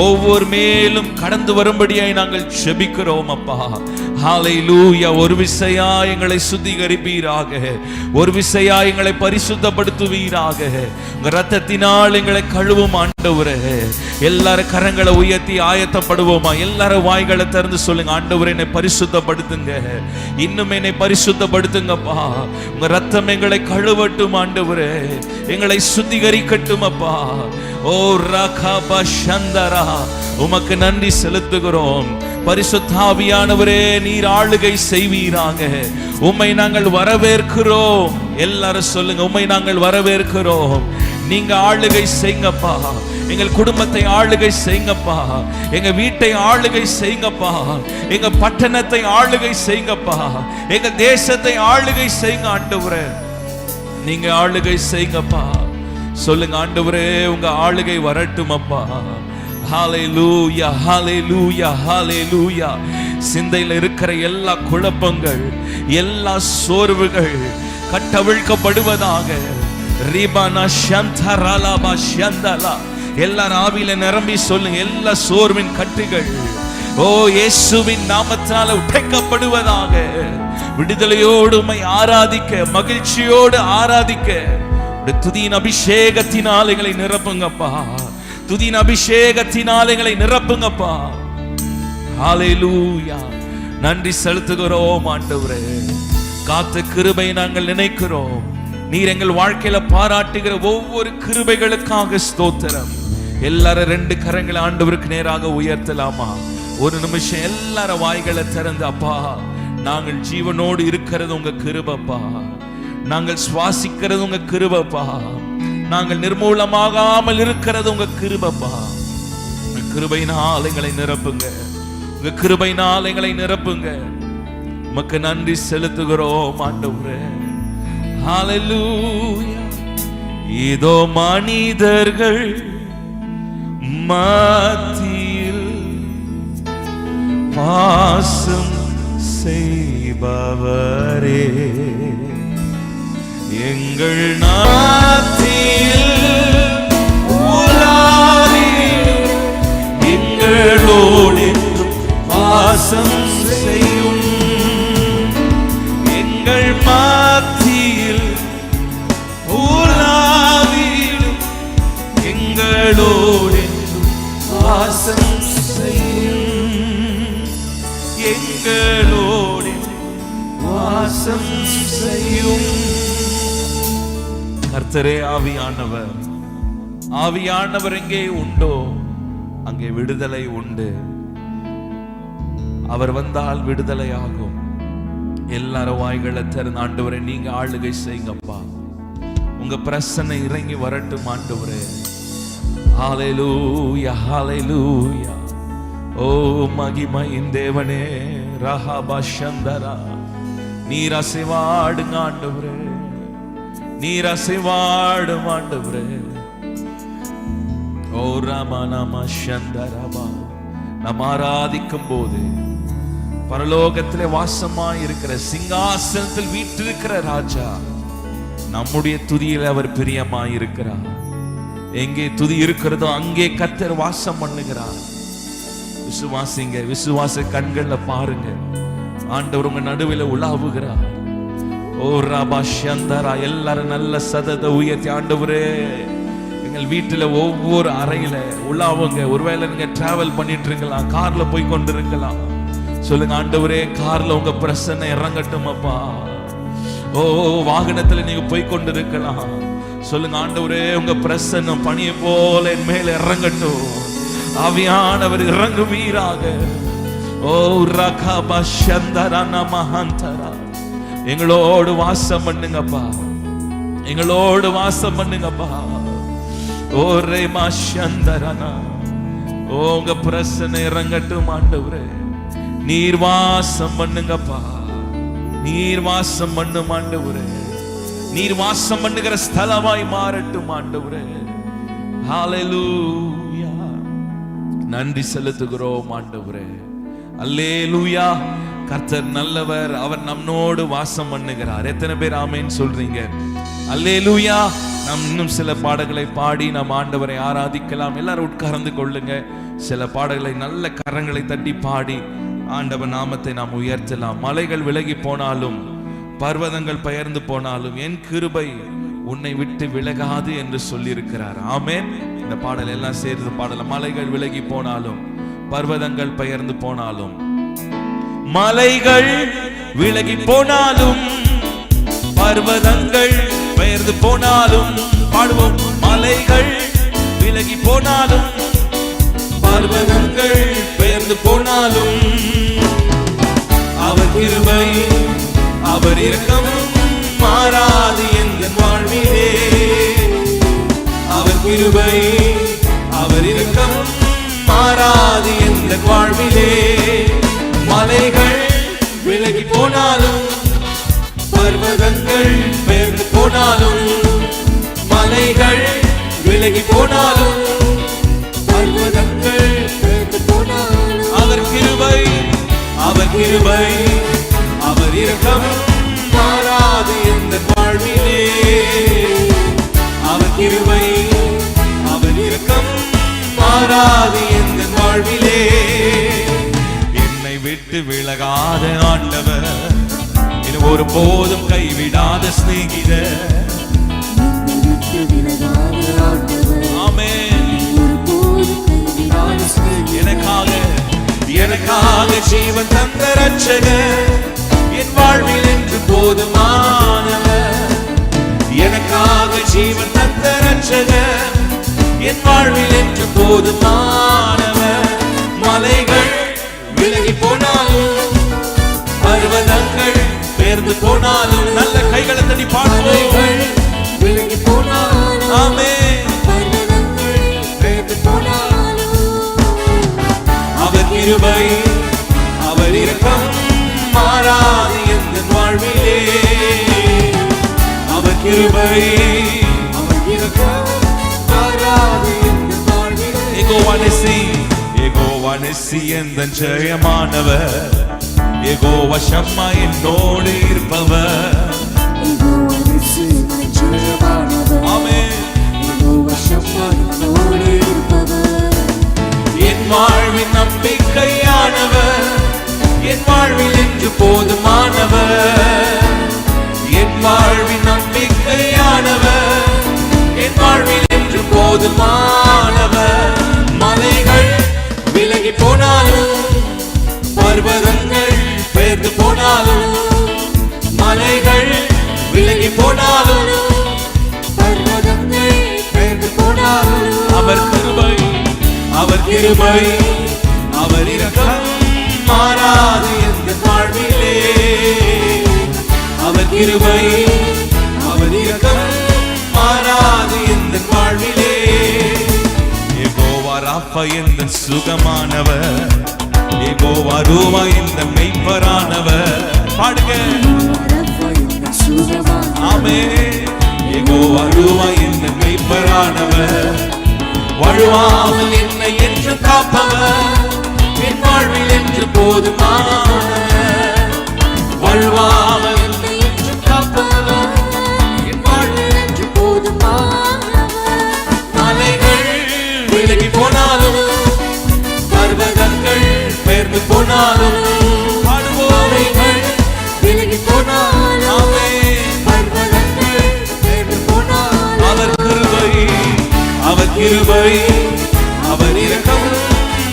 ஒவ்வொரு மேலும் கடந்து வரும்படியாய் நாங்கள் ஜெபிக்கிறோம். அப்பா, ஹல்லேலூயா. ஒரு விசையா எங்களை சுத்திகரிப்பீராக, ஒரு விசையா எங்களை பரிசுத்தப்படுத்துவீராக, உங்க ரத்தத்தினால் எங்களை கழுவும் ஆண்டவரே. எல்லாரும் கரங்களை உயர்த்தி ஆயத்தப்படுவோமா? எல்லாரும் வாய்களை திறந்து சொல்லுங்க, ஆண்டவரே என்னை பரிசுத்தப்படுத்துங்க, இன்னும் என்னை பரிசுத்தப்படுத்துங்கப்பா. உங்க ரத்தம் எங்களை கழுவட்டும் ஆண்டவரே, எங்களை சுத்திகரிக்கட்டும் அப்பா. ஓ ரகப சந்தரா ராஜா, உமக்கு நன்றி செலுத்துகிறோம். பரிசுத்த ஆவியானவரே, நீர் ஆளுகை செய்வீராக. உம்மை நாங்கள் வரவேற்கிறோம். எல்லாரும் சொல்லுங்க, உம்மை நாங்கள் வரவேற்கிறோம். நீங்க ஆளுகை செய்யுங்கப்பா. எங்கள் குடும்பத்தை ஆளுகை செய்யுங்கப்பா. எங்க வீட்டை ஆளுகை செய்யுங்கப்பா. எங்க பட்டணத்தை ஆளுகை செய்யுங்கப்பா. எங்க தேசத்தை ஆளுகை செய்யுங்க ஆண்டவரே. நீங்க ஆளுகை செய்யுங்கப்பா. சொல்லுங்க ஆண்டவரே, உங்க ஆளுகை வரட்டும் அப்பா. ஹல்லேலூயா, ஹல்லேலூயா, ஹல்லேலூயா. சிந்தையில் இருக்கிற எல்லா குழப்பங்கள், எல்லா சோர்வுகள் கட்டவிழ்க்கப்படுவதாக. ரிபானா ஷந்தரலபா ஷந்தலா. எல்லார் ஆவியில நிரம்பி சொல்லுங்க, எல்லா சோர்வின் கட்டுகள் ஓ இயேசுவின் நாமத்தால் உடைக்கப்படுவதாக. விடுதலையோடு உம்மை ஆராதிக்க, மகிழ்ச்சியோடு ஆராதிக்க துதியின் அபிஷேகத்தினால் எங்களை நிரப்புங்கப்பா. துதியின் அபிஷேகத்தினால் எங்களை நிரப்புங்கப்பா. ஹல்லேலூயா. நன்றி செலுத்துகிறோம் ஆண்டவரே. காத்த கிருபை நாங்கள் நினைக்கிறோம். நீர் எங்கள் வாழ்க்கையில பாராட்டுகிற ஒவ்வொரு கிருபைகளுக்காக ஸ்தோத்திரம். எல்லாரும் 2 கரங்களை ஆண்டவருக்கு நேராக உயர்த்தலாமா? ஒரு நிமிஷம் எல்லாரும் வாய்களை திறந்து, அப்பா நாங்கள் ஜீவனோடு இருக்கிறது உங்க கிருபைப்பா. நாங்கள் சுவாசிக்கிறது உங்க கிருபைப்பா. நாங்கள் நிர்மூலமாகாமல் இருக்கிறது உங்க கிருபைப்பா. உங்க கிருபையினால் எங்களை நிரப்புங்க. உங்க கிருபையினால் எங்களை நிரப்புங்க. உமக்கு நன்றி செலுத்துகிறோம் ஆண்டவரே. ஹல்லேலூயா. இதோ மனிதர்கள் மத்தியில் வாசம் செய்பவரே, எங்கள் நாட்டில் உலாவிடும் எங்களோடு வாசம் செய்யும். எங்கள் மத்தியில் உலாவிடும் எங்களோடு வாசம் செய்யும். எங்களோடு வாசம் செய்யும். கர்த்தரே ஆவியானவர். ஆவியானவர் எங்கே உண்டோ அங்கே விடுதலை உண்டு. அவர் வந்தால் விடுதலை ஆகும். எல்லாரும் வாய்களை திறந்து, ஆண்டவரே நீங்க ஆளுகை செய்யுங்கப்பா. உங்க பிரசன்னை இறங்கி வரட்டும் ஆண்டவரே. ஹல்லேலூயா, ஹல்லேலூயா. ஓ மகிமையின் தேவனே, ரஹபா ஷந்தரா. நீர் அசைவாடுங்க ஆண்டவரே. நீர் அசைவாடும் ஆண்டவரே. ஓ ரமணமா ஷந்தரபா. நாம் ஆராதிக்கும் போது பரலோகத்திலே வாசமாய் இருக்கிற, சிங்காசனத்தில் வீற்றிருக்கிற ராஜா, நம்முடைய துதியில் அவர் பிரியமாய் இருக்கிறார். எங்கே துதி இருக்கிறதோ அங்கே கர்த்தர் வாசம் பண்ணுகிறார். விசுவாசிங்க, விசுவாச கண்கள்ல பாருங்க, ஆண்டவர் உங்க நடுவில் உலாவுகிறார். ஓ ரபா ஷந்தரா. எல்லாரும் நல்ல சதத்தை உயர்த்தி, ஆண்டவரே எங்கள் வீட்டுல ஒவ்வொரு அறையில உலாவுங்க. ஒருவேளை நீங்க டிராவல் பண்ணிட்டு இருக்கலாம், கார்ல போய் கொண்டு இருக்கலாம். சொல்லுங்க ஆண்டவரே, கார்ல உங்க பிரசன்னை இறங்கட்டும் அப்பா. ஓ வாகனத்துல நீங்க போய் கொண்டு இருக்கலாம். சொல்லுங்க ஆண்டவரே, உங்க பிரசன்னம் பனியை போல என் மேல இறங்கட்டும். ஆவியானவர் இறங்குவீராக. ஓ ரகபா ஷந்தரா மஹந்தரா. எங்களோடு வாசம் பண்ணுங்கப்பா. எங்களோடு வாசம் பண்ணுங்கப்பா. ஓ ரேமா ஷந்தரனா. ஓ உங்க பிரசன்னை இறங்கட்டும் ஆண்டவரே. நீர் வாசம் பண்ணுங்கப்பா. நீர் வாசம் பண்ணும் ஆண்டவரே. நீர் வாசம் பண்ணுகிற ஸ்தலமாய் மாறட்டும் ஆண்டவரே. ஹல்லேலூயா. நன்றி செலுத்துகிறோம் ஆண்டவரே. அல்லேலூயா. கர்த்தர் நல்லவர், அவர் நம்மோடு வாசம் பண்ணுகிறார். எத்தனை பேர் ஆமென் சொல்றீங்க? அல்லேலூயா. நாம் இன்னும் சில பாடல்களை பாடி நாம் ஆண்டவரை ஆராதிக்கலாம். எல்லாரும் உட்கார்ந்து கொள்ளுங்க. சில பாடல்களை நல்ல கரங்களை தட்டி பாடி ஆண்டவர் நாமத்தை நாம் உயர்த்தலாம். மலைகள் விலகி போனாலும், பர்வதங்கள் பெயர்ந்து போனாலும், என் கிருபை உன்னை விட்டு விலகாது என்று சொல்லியிருக்கிறார். ஆமென். இந்த பாடல் எல்லாம் சேர்ந்து பாடலாம். மலைகள் விலகி போனாலும், பர்வதங்கள் பெயர்ந்து போனாலும், மலைகள் விலகி போனாலும், பர்வதங்கள் பெயர்ந்து போனாலும், பாடுவோம். மலைகள் விலகி போனாலும், பர்வதங்கள் பெயர்ந்து போனாலும் அவர் கிருபை அவர் இரக்கமும் மாறாது எந்த வாழ்விலே. அவர் கிருபை அவர் இரக்கமும் மாறாது எந்த வாழ்விலே. மலைகள் விலகி போனாலும் பர்வதங்கள் பெயர்ந்து போனாலும் மலைகள் விலகி போனாலும் பர்வதங்கள் பெயர்ந்து போனாலும் அவர் கிருபை அவர் இரக்கமும் மாறாது எந்த வாழ்விலே. அவர் கிருபை அவர் இரக்கமும் மாறாது எந்த வாழ்விலே. என்னை விட்டு விலகாத ஆண்டவர், இன்னும் ஒரு போதும் கைவிடாத சிநேகிதர். எனக்காக ஜீவன் தந்த ரட்சகர் என் வாழ்வில் என்று போதுமானவர். எனக்காக ஜீவன் தந்த ரட்சகர் என் வாழ்வில் என்று போதுமானவர். மலைகள் விலகி போனாலும் பர்வதங்கள் பெயர்ந்து போனாலும் நல்ல கைகளை தட்டி பாடுவோம். விலகி போனாலும் ஆமென் பர்வதங்கள் பெயர்ந்து போனாலும் அவர் கிருபை அவர் இரக்கம் மாறாது எந்த வாழ்விலே. அவர் கிருபை அவர் இரக்கம் மாறாது எந்த வாழ்விலே. யெகோவா நிசி எந்தன் ஜெயமானவர். யெகோவா ஷம்மா என்னோடு இருப்பவர். ஆமென் என் வாழ்வின் நம்பிக்கையானவர். என் வாழ்வில் என்று போதுமானவர். என் வாழ்வின் நம்பிக்கையானவர். என் வாழ்வில் என்று போதுமானவர். மலைகள் விலகி போனாலும் பர்வதங்கள் பெயர்ந்து போனாலும் மலைகள் விலகி போனாலும் பர்வதங்கள் பெயர்ந்து போனாலும் அவர் கிருபை அவர் இரக்கம் மாறாது எந்த வாழ்விலே. அவர் கிருபை அவர் இரக்கம் மாறாது எந்த வாழ்விலே. யெகோவா ராஃபா எந்த சுகமானவர். யெகோவா ரூவா எந்த மெய்ப்பரானவர். பாடுங்க ஆமென். யெகோவா ரூவா எந்த மெய்ப்பரானவர். வழுவாமல் என்னை என்று காப்பவர். என் வாழ்வில் என்று போதுமானவர். வழுவாமல் என்னை என்று காப்பவர். என் வாழ்வில் என்று போதுமானவர். மலைகள் விலகி போனாலும் பர்வதங்கள் பெயர்ந்து போனாலும் பாடுவோரைகள் விலகி போனாலும் பர்வதங்கள் பெயர்ந்து போனாலும் அவர் கிருபை அவர் இரக்கம்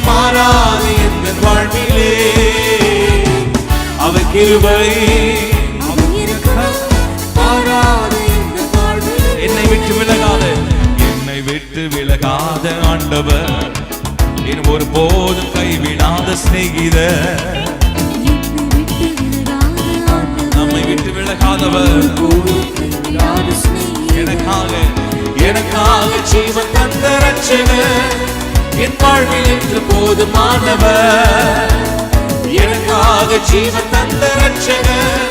மாறாது எந்த வாழ்விலே. அவர் கிருபை அவர் இரக்கம் மாறாது எந்த வாழ்விலே. என்னை விட்டு விலகாத ஆண்டவர், என் ஒரு போதும் கைவிடாத சிநேகிதர். நம்மை விட்டு விலகாதவர். எனக்காக ஜீவன் தந்த ரட்சகர் என் வாழ்வில் என்று போதுமானவர். எனக்காக ஜீவன் தந்த ரட்சகர்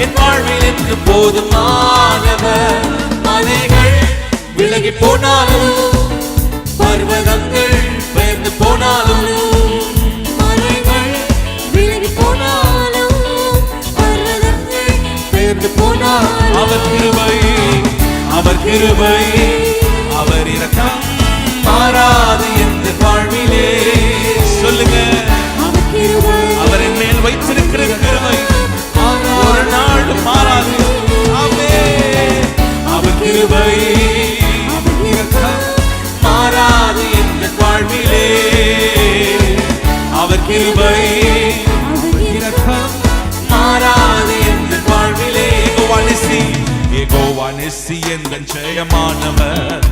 என் வாழ்வில் என்று போதுமானவர். மலைகள் விலகி போனாலும் பர்வதங்கள் பெயர்ந்து போனாலும் மலைகள் விலகி போனாலும் பர்வதங்கள் பெயர்ந்து போனாலும் அவர் கிருபை அவர் இரக்கம் மாறாது எந்த வாழ்விலே. சொல்லுங்க அவர் என் மேல் வைத்திருக்கிற கிருபை ஒரு நாள் மாறாது. ஆமென். அவர் கிருபை மாறாது எந்த வாழ்விலே. அவர் கிருபை இரக்கம் மாறாது எந்த வாழ்விலே. யெகோவா நிசி எந்தன் ஜெயமானவர்.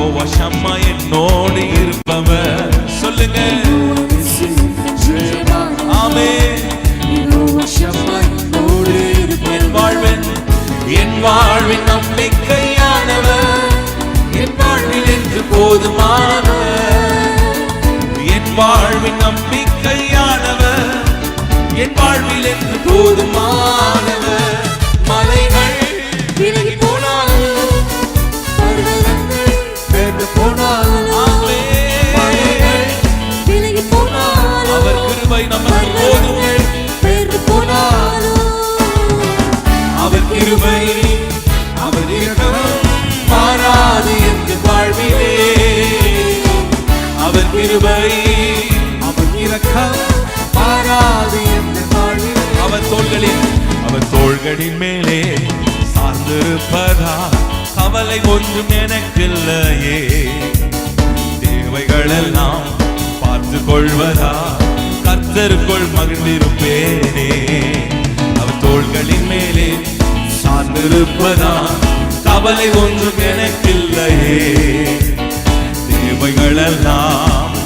யெகோவா ஷம்மா என்னோடு இருப்பவர். சொல்லுங்க. ஆமென். என் வாழ்வின் நம்பிக்கையானவர், என் வாழ்வில் என்று போதுமானவர். என் வாழ்வின் நம்பிக்கையானவர், என் வாழ்வில் என்று போதுமானவர். மலைகள் விலகி போனாலும், பர்வதங்கள் பெயர்ந்து போனாலும், மலைகள் விலகி போனாலும், அவர் கிருபை நமக்கு போதும். பெயர்ந்து போனாலும் அவர் கிருபை, அவர் இரக்கம் மாறாது என்று வாழ்விலே. அவர் கிருபை, அவர் இரக்கம் மாறாது என்று வாழ்விலே. அவர் தோள்களின் மேலே சார்ந்திருப்பதா கவலை ஒன்றும் எனக்கில்லையே. தேவைகளெல்லாம் பார்த்து கொள்வதா கர்த்தருக்குள் மகிழ்ந்திருப்பேனே. அவர் தோள்களின் மேலே சார்ந்திருப்பதா கவலை ஒன்றும் எனக்கில்லையே. தேவைகளெல்லாம்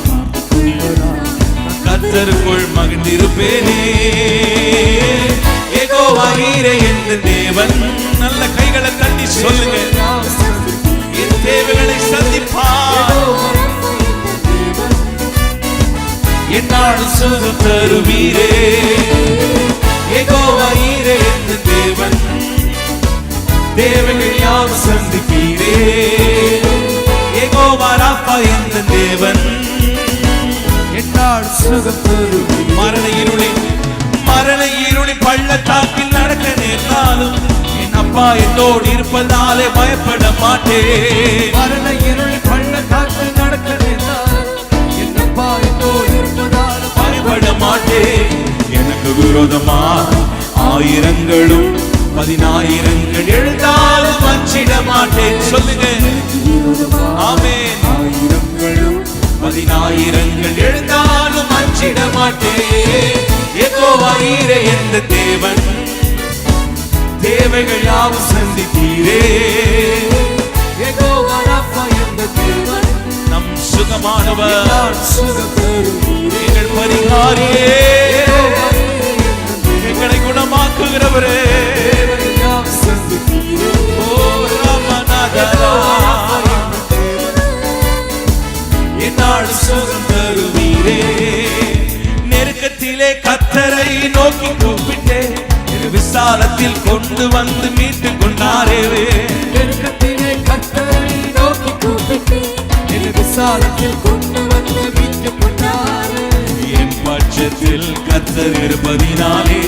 கர்த்தருக்குள் மகிழ்ந்திருப்பேனே. யெகோவா ஈரே என்ற தேவன். நல்ல கைகளை தட்டி சொல்லுங்க. என் தேவைகளை சந்திப்பார், என்னாலும் சுகம் தருவீரே. யெகோவா ஈரே என்ற தேவன், தேவைகள் யாவும் சந்திப்பீரே. யெகோவா ராப்பா என்ற தேவன், என்னாலும் சுகம் தருவீரே. மரண இருளின் பள்ளத்தாக்கில் நடக்க நேர்ந்தாலும் என் அப்பா என்னோடு இருப்பதாலே பயப்பட மாட்டேன். மரண இருளின் பள்ளத்தாக்கில் நடக்க நேர்ந்தாலும் என் அப்பா என்னோடு இருப்பதாலே பயப்பட மாட்டேன். எனக்கு விரோதமா ஆயிரங்களும் 10,000 எழுந்தாலும் அஞ்சிட மாட்டேன். சொல்லுங்க. ஆமென். ஆயிரங்களும் 10,000 எழுந்தாலும் அஞ்சிட மாட்டேன். யெகோவா ஈரே என்ற தேவன், தேவைகள் யாவும் சந்திப்பீரே. யெகோவா ராப்பா என்ற தேவன், நம் சுகமானவர், எங்கள் பரிகாரியே, எங்களை குணமாக்குகிறவரே. என்னாலும் சுகம் தருவீரே. நெருக்கத்திலே கர்த்தரை நோக்கி கூப்பிட்டேன், விசாலத்தில் கொண்டு வந்து மீட்டு கொண்டாரே. நெருக்கத்திலே கர்த்தரை நோக்கி கூப்பிட்டேன், விசாலத்தில் கொண்டு வந்து மீட்டு கொண்டாரே. என் பட்சத்தில் கர்த்தர் இருப்பதினாலே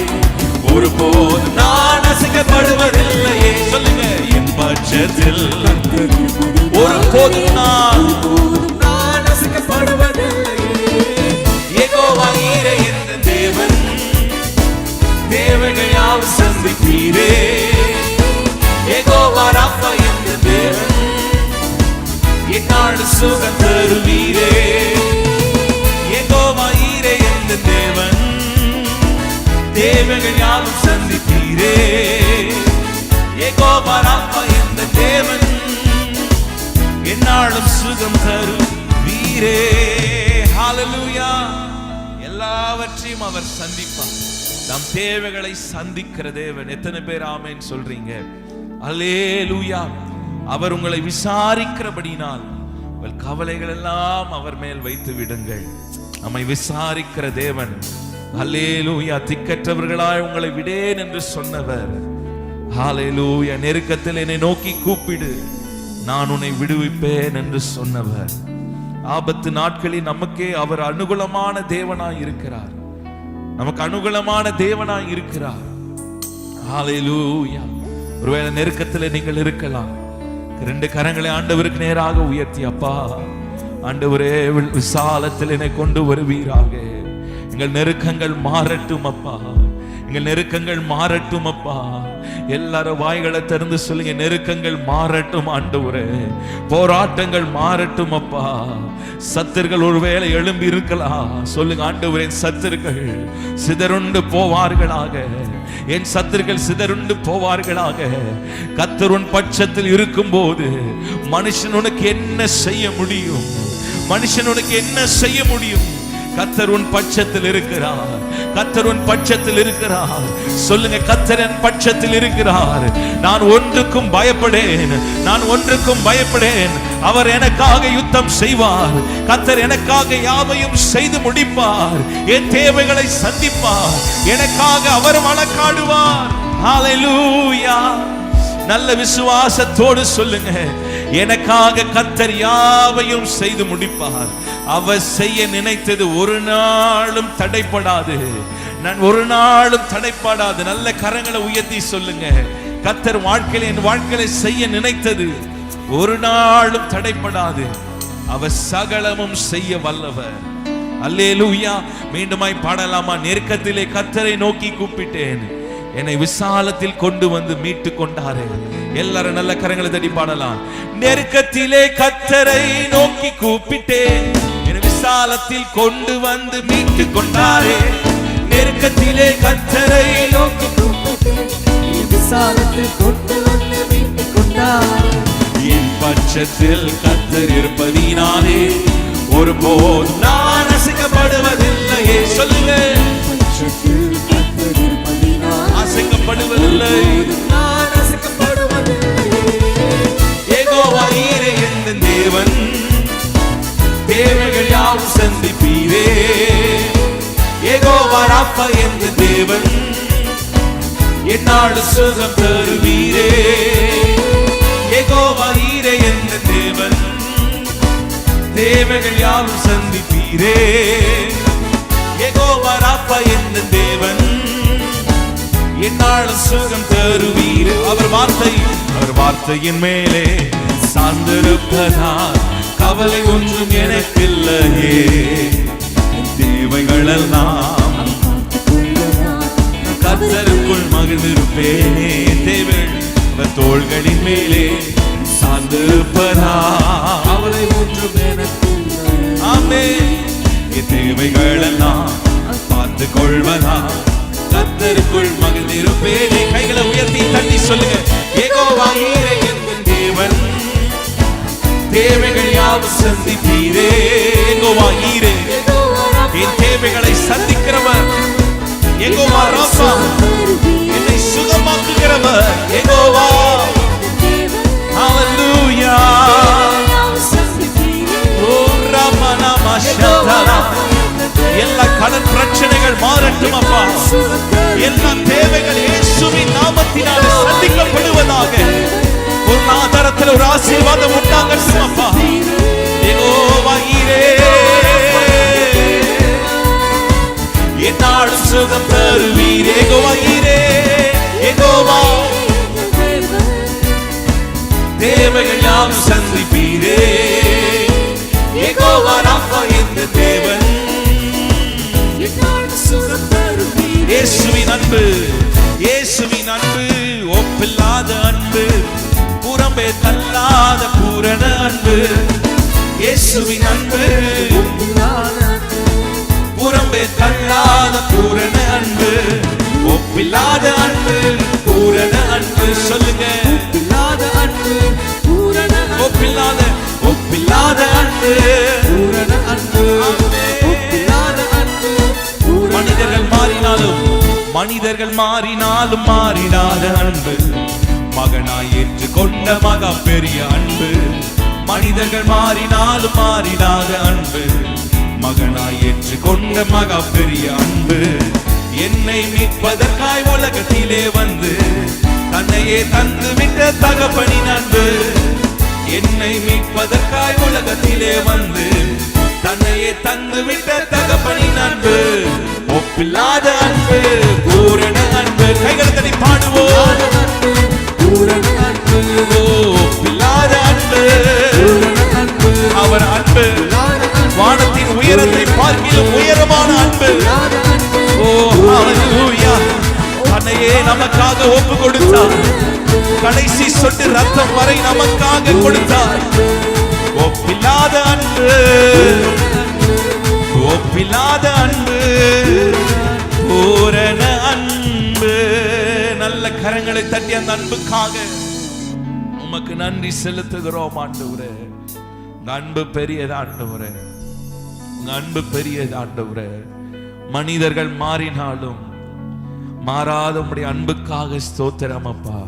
ஒருபோது நான் அசைக்கப்படுவதில்லையே. சொல்லுங்க. என் பட்சத்தில் ஒருபோதும் நான் அசைக்கப்படுவதில்லையே. யெகோவா ஈரே என்ற தேவன், தேவைகள் யாவும் சந்திப்பீரே. யெகோவா ராப்பா என்ற தேவன், என்னாலும் சுகம் தருவீரே. யெகோவா ஈரே என்ற தேவன், தேவைகள் யாவும் சந்திப்பீரே. யெகோவா ராப்பா என்ற தேவன், என்னாலும் சுகம் தருவீரே. ஹல்லேலூயா. எல்லாவற்றையும் அவர் சந்திப்பார். நம் தேவைகளை சந்திக்கிற தேவன். எத்தனை பேர் ஆமென் சொல்றீங்க? அல்லேலூயா. அவர் உங்களை விசாரிக்கிறபடினால் உங்கள் கவலைகள் எல்லாம் அவர் மேல் வைத்து விடுங்கள். நம்மை விசாரிக்கிற தேவன். அல்லேலூயா. திக்கற்றவர்களாய் உங்களை விடேன் என்று சொன்னவர். ஹல்லேலூயா. நெருக்கத்தில் என்னை நோக்கி கூப்பிடு, நான் உன்னை விடுவிப்பேன் என்று சொன்னவர். ஆபத்து நாட்களில் நமக்கே அவர் அனுகூலமான தேவனாய் இருக்கிறார். நமக்கு அனுகூலமான தேவனாய் இருக்கிறார். ஹல்லேலூயா. ஒருவேளை நெருக்கத்தில் நீங்கள் இருக்கலாம். 2 கரங்களை ஆண்டவருக்கு நேராக உயர்த்தி, அப்பா ஆண்டவரே விசாலத்தில் என்னை கொண்டு வருவீராக. எங்கள் நெருக்கங்கள் மாறட்டும் அப்பா. எங்கள் நெருக்கங்கள் மாறட்டும் அப்பா. எல்லாரும் வாய்களை திறந்து சொல்லுங்க, நெருக்கங்கள் மாறட்டும் ஆண்டவரே, போராட்டங்கள் மாறட்டும் அப்பா. சத்துருக்கள் ஒருவேளை எழும்பி இருக்கலாம், சொல்லுங்க ஆண்டவரே, சத்துருக்கள் சிதறுண்டு போவார்களாக, என் சத்துருக்கள் சிதறுண்டு போவார்களாக. கர்த்தர் உன் பட்சத்தில் இருக்கும் போது மனுஷன் உனக்கு என்ன செய்ய முடியும்? மனுஷன் உனக்கு என்ன செய்ய முடியும்? கர்த்தர் உன் பட்சத்தில் இருக்கிறார். கர்த்தர் உன் பட்சத்தில் இருக்கிறார். சொல்லுங்க, கர்த்தர் என் பட்சத்தில் இருக்கிறார். நான் ஒன்றுக்கும் பயப்படேன், நான் ஒன்றுக்கும் பயப்படேன். அவர் எனக்காக யுத்தம் செய்வார். கர்த்தர் எனக்காக யாவையும் செய்து முடிப்பார். என் தேவைகளை சந்திப்பார். எனக்காக அவர் வழக்காடுவார். ஹல்லேலூயா. நல்ல விசுவாசத்தோடு சொல்லுங்க, எனக்காக கர்த்தர் யாவையும் செய்து முடிப்பார். அவர் செய்ய நினைத்தது ஒரு நாளும் தடைப்படாது. நான் ஒரு நாளும் தடைப்படாது. நல்ல கரங்களை உயர்த்தி சொல்லுங்க, கர்த்தர் வாழ்க்கையில என் வாழ்க்கையில செய்ய நினைத்தது ஒரு நாளும் தடைப்படாது. அவர் சகலமும் செய்ய வல்லவர். அல்லேலூயா. மீண்டுமாய் பாடலாமா? நெருக்கத்திலே கர்த்தரை நோக்கி கூப்பிட்டேன், என்னை விசாலத்தில் கொண்டு வந்து மீட்டு கொண்டாரே. எல்லாரும் நல்ல கரங்களை தட்டி பாடலாம். நெருக்கத்திலே கர்த்தரை நோக்கி கூப்பிட்டேன், என்னை விசாலத்தில் கொண்டு வந்து மீட்டு கொண்டாரே. நெருக்கத்திலே கர்த்தரை நோக்கி கூப்பிட்டேன், என்னை விசாலத்தில் கொண்டு வந்து மீட்டு கொண்டாரே. என் பட்சத்தில் கர்த்தர் இருப்பதினாலே ஒருபோதும் நான் அசைக்கப்படுவதில்லையே. சொல்லுங்க, அசைக்கப்படுவதில்லை, நான் அசைக்கப்படுவதில்லை. யெகோவா ஈரே என்ற தேவன், தேவைகள் யாவும் சந்திப்பீரே. யெகோவா ராப்பா என்ற தேவன், என்னாடு சுகம் தருவீரே. யெகோவா ஈரே என்ற தேவன், தேவைகள் யாவும் சந்திப்பீரே. யெகோவா ராப்பா என்ற தேவன், என்னாலும் சுகம் தருவீர். அவர் வார்த்தையின் மேலே சார்ந்திருப்பதால் கவலை ஒன்றும் எனக்கில்லையே. தேவைகளெல்லாம் கர்த்தருக்குள் மகிழ்ந்திருப்பேனே. தேவைகள் தோள்களின் மேலே சார்ந்திருப்பதால் கவலை ஒன்றும் எனக்கில்லை. ஆமென். என் தேவைகளெல்லாம் பார்த்து கொள்வதா கர்த்தருக்குள் மகிழ்ந்திருப்பேனே. கைகளை உயர்த்தி தட்டி சொல்லுங்க, யெகோவா ஈரே என்ற தேவன், தேவைகள் யாவும் சந்திப்பீரே. யெகோவா ஈரே, என் தேவைகளை சந்திக்கிறவர். யெகோவா ராப்பா, என்னை சுகமாக்குகிறவர். யெகோவா, ஹல்லேலூயா. ஓ ரமணா மஷதரா. எல்லா கடன் பிரச்சனைகள் மாறட்டும் அப்பா. எல்லா தேவைகள் இயேசுவின் நாமத்தினாலே சந்திக்கப்படுவதாக. பொருளாதாரத்தில் ஒரு ஆசீர்வாதம் உண்டாகட்டும் அப்பா. யெகோவா ஈரே, என்னாலும் சுகம் தருவீர். யெகோவா ஈரே, யெகோவா தேவைகள் யாவும் சந்திப்பீரே. யெகோவா ராப்பா என்ற தேவன், இயேசுவின் அன்பு, இயேசுவின் அன்பு ஒப்பில்லாத அன்பு, புறம்பே தள்ளாத பூரண அன்பு. இயேசுவின் அன்பு புறம்பே தள்ளாத பூரண அன்பு, ஒப்பில்லாத அன்பு, பூரண அன்பு. சொல்லுங்க, ஒப்பில்லாத அன்பு, பூரண ஒப்பில்லாத ஒப்பில்லாத அன்பு, பூரண அன்பு. மனிதர்கள் மாறினாலும் மாறிடாத அன்பு, மகனாய் ஏற்றுக்கொண்ட மகா பெரிய அன்பு. மனிதர்கள் மாறினாலும் மாறிடாத அன்பு, மகனாய் ஏற்றுக்கொண்ட மகா பெரிய அன்பு. என்னை மீட்பதற்காய் உலகத்திலே வந்து தன்னையே தந்து விட்ட தகப்பனின் அன்பு. என்னை மீட்பதற்காய் உலகத்திலே வந்து தன்னையே தந்து விட்ட தகப்பனின் அன்பு. ஒப்பில்லாத அன்பு, பூரண அன்பு. கைகளை தட்டி பாடுவோம். பூரண அன்பு, ஒப்பில்லாத அன்பு, அவர் அன்பு வானத்தின் உயரத்தை பார்க்கிலும் உயரமான அன்பு. ஓ ஹல்லேலூயா. நமக்காக ஒப்பு கொடுத்தார். கடைசி சொட்டு ரத்தம் வரை நமக்காக கொடுத்தார். ஒப்பில்லாத அன்பு, ஒப்பில்லாத அன்பு, பூரண அன்பு. நல்ல கரங்களை தட்டி அந்த அன்புக்காக உமக்கு நன்றி செலுத்துகிறோம் ஆண்டவரே. உங்க அன்பு பெரியது ஆண்டவரே, உங்க அன்பு பெரியது ஆண்டவரே. மனிதர்கள் மாறினாலும் மாறாத உம்முடைய அன்புக்காக ஸ்தோத்திரம் அப்பா.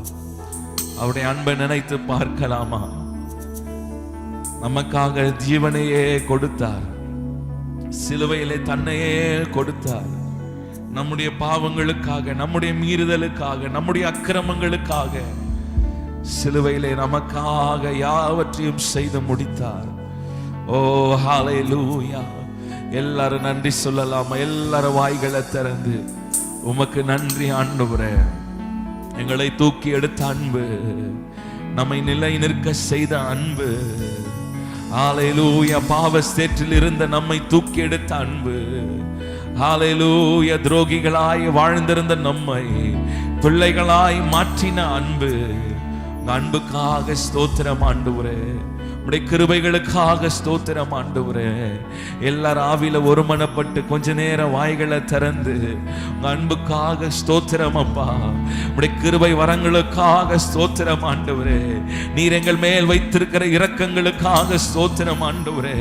அவருடைய அன்பை நினைத்து பார்க்கலாமா? நமக்காக ஜீவனையே கொடுத்தார், சிலுவையிலே தன்னையே கொடுத்தார். நம்முடைய பாவங்களுக்காக, நம்முடைய மீறுதலுக்காக, நம்முடைய அக்கிரமங்களுக்காக சிலுவையிலே நமக்காக யாவற்றையும் செய்து முடித்தார். ஓ ஹல்லேலூயா. எல்லாரும் நன்றி சொல்லலாமா? எல்லாரும் வாய்களை திறந்து உமக்கு நன்றி ஆண்டவரே. எங்களை தூக்கி எடுத்த அன்பு, நம்மை நிலை நிற்க செய்த அன்பு. ஹல்லேலூயா. பாவ சேற்றில் இருந்த நம்மை தூக்கி எடுத்த அன்பு. ஹல்லேலூயா. துரோகிகளாய் வாழ்ந்திருந்த நம்மை பிள்ளைகளாய் மாற்றின அன்பு. அன்புக்காக ஸ்தோத்திரம் ஆண்டவரே. உம்முடைய கிருபைகளுக்காக ஸ்தோத்திரம் ஆண்டவரே. எல்லாரும் ஆவியில ஒருமனப்பட்டு கொஞ்ச நேரம் வாய்களை திறந்து உங்க அன்புக்காக ஸ்தோத்திரம் அப்பா. உம்முடைய கிருபை வரங்களுக்காக ஸ்தோத்திரம் ஆண்டவரே. நீர் எங்கள் மேல் வைத்திருக்கிற இரக்கங்களுக்காக ஸ்தோத்திரம் ஆண்டவரே.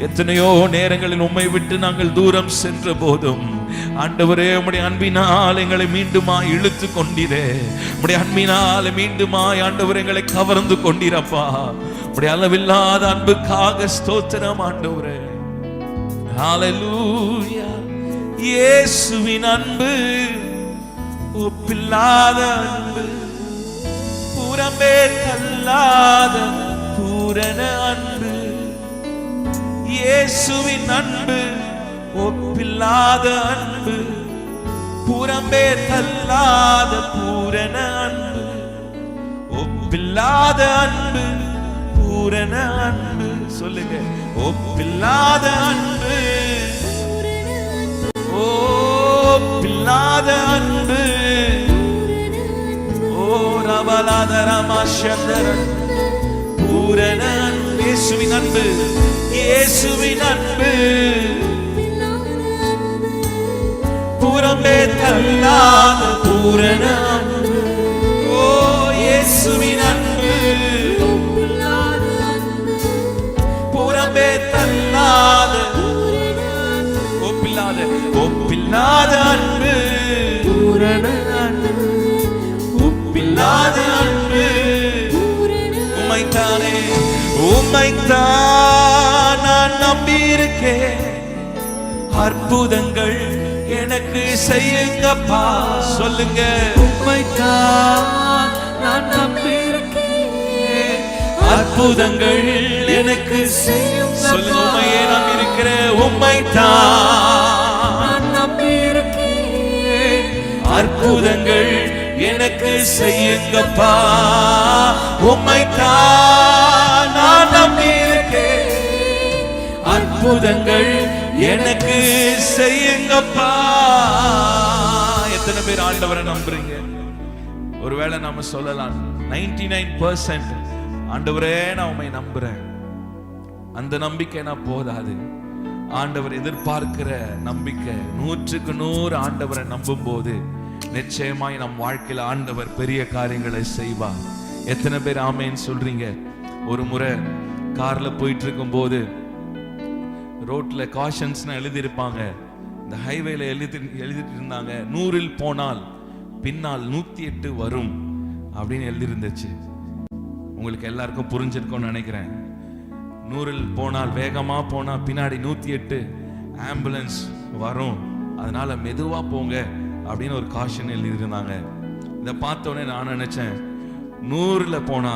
எத்தனையோ நேரங்களில் உம்மை விட்டு நாங்கள் தூரம் சென்ற போதும் ஆண்டவரே, உம்முடைய அன்பினால் எங்களை மீண்டுமாய் இழுத்து கொண்டீரே. உம்முடைய அன்பினால் மீண்டுமாய் ஆண்டவரே எங்களை கவர்ந்து கொண்டீரப்பா. உம்முடைய அளவில்லாத அன்புக்காக ஸ்தோத்திரம் ஆண்டவரே. ஹல்லேலூயா. இயேசுவின் அன்பு ஒப்பில்லாத அன்பு, புறம்பே தள்ளாத பூரண அன்பு. இயேசுவின் அன்பு ஒப்பில்லாத அன்பு, புறம்பே தள்ளாத பூரண அன்பு. ஒப்பில்லாத அன்பு, பூரண அன்பு. சொல்லுங்க, ஒப்பில்லாத அன்பு, ஒப்பில்லாத அன்பு. ஓ ரவலாதரமாஷந்தர பூரண அன்பு. இயேசுவின் அன்பு, இயேசுவின் அன்பு, புறம்பே தள்ளாத பூரண அன்பு. ஓ இயேசுவின் அன்பு, புறம்பே தள்ளாத ஒப்பில்லாத, ஒப்பில்லாத அன்பு, பூரண அன்பு, ஒப்பில்லாத அன்பு. உம்மைத்தானே, உம்மைத்தான் நான் நம்பியிருக்கேன். அற்புதங்கள் எனக்கு செய்யுங்கப்பா. சொல்லுங்க, உம்மைத்தான் நான் நம்பியிருக்கேன். அற்புதங்கள் எனக்கு செய்யும். சொல்லுங்க, உம்மையே நம்பியிருக்கிறேன். உம்மைத்தான் நான் நம்பியிருக்கேன். அற்புதங்கள் எனக்கு செய்யுங்கப்பா. உம்மைத்தான் நான் நம்பியிருக்கேன். அற்புதங்கள் எனக்கு செய்யுங்கப்பா. எத்தனை பேர் ஆண்டவரை நம்புறீங்க? ஒருவேளை நாம சொல்லலாம் 99% ஆண்டவரே நான் உம்மை நம்புறேன். அந்த நம்பிக்கை நான் போதாது. ஆண்டவர் எதிர்பார்க்கிற நம்பிக்கை 100% ஆண்டவரை நம்பும் போது நிச்சயமாய் நம் வாழ்க்கையில ஆண்டவர் பெரிய காரியங்களை செய்வார். எத்தனை பேர் ஆமேன்னு சொல்றீங்க? ஒரு முறை கார்ல போயிட்டு இருக்கும் போது ரோட்ல காஷன்ஸ்னு எழுதியிருப்பாங்க. இந்த ஹைவேல எழுதிட்டு இருந்தாங்க, 100இல் போனால் பின்னால் 108 வரும் அப்படின்னு எழுதிருந்துச்சு. உங்களுக்கு எல்லாருக்கும் புரிஞ்சிருக்கும்னு நினைக்கிறேன். 100இல் போனால், வேகமா போனா பின்னாடி 108 ஆம்புலன்ஸ் வரும், அதனால மெதுவா போங்க அப்படின்னு ஒரு காஷன் எழுதியிருந்தாங்க. இதை பார்த்தோன்னே நான் நினைச்சேன், 100ல போனா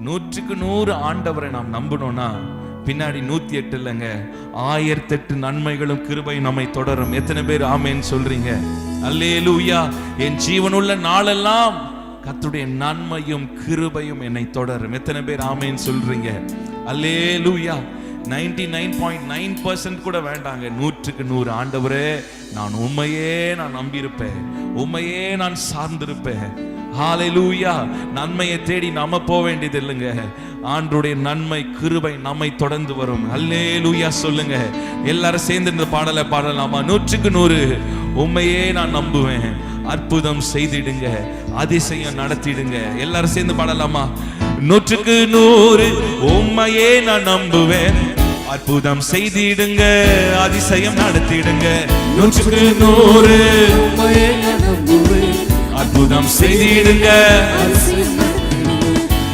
100க்கு 100 ஆண்டவரை நாம் நம்பணும்னா பின்னாடி 108 இல்லைங்க, 1008 நன்மைகளும் கிருபையும் நம்மை தொடரும். எத்தனை பேர் ஆமேன்னு சொல்றீங்க? அல்லேலூயா. என் ஜீவனுள்ள நாளெல்லாம் கர்த்தருடைய நன்மையும் கிருபையும் என்னை தொடரும். எத்தனை பேர் ஆமேன்னு சொல்றீங்க? அல்லேலூயா. 99.9% கூட வேண்டாங்க, 100க்கு 100 ஆண்டவரே நான் உண்மையே நான் நம்பியிருப்பேன். உம்மையே நான் சார்ந்திருப்பேன். ஹalleluya. நன்மையை தேடி நாம போக வேண்டியது இல்லைங்க. ஆண்டவருடைய நன்மை கிருபை நம்மை தொடர்ந்து வரும். ஹல்லேலூயா சொல்லுங்க. எல்லாரும் சேர்ந்து இந்த பாடலை பாடலாமா? 100க்கு 100 உம்மையே நான் நம்புவேன். அற்புதம் செய்திடுங்க, அதிசயம் நடத்திடுங்க. எல்லாரும் சேர்ந்து பாடலாமா? 100க்கு 100 உம்மையே நான் நம்புவேன். அற்புதம் செய்திடுங்க, அதிசயம் நடத்திடுங்க. 100க்கு 100 உம்மையே நான் நம்புவேன். அற்புதம் செய்திடுங்க.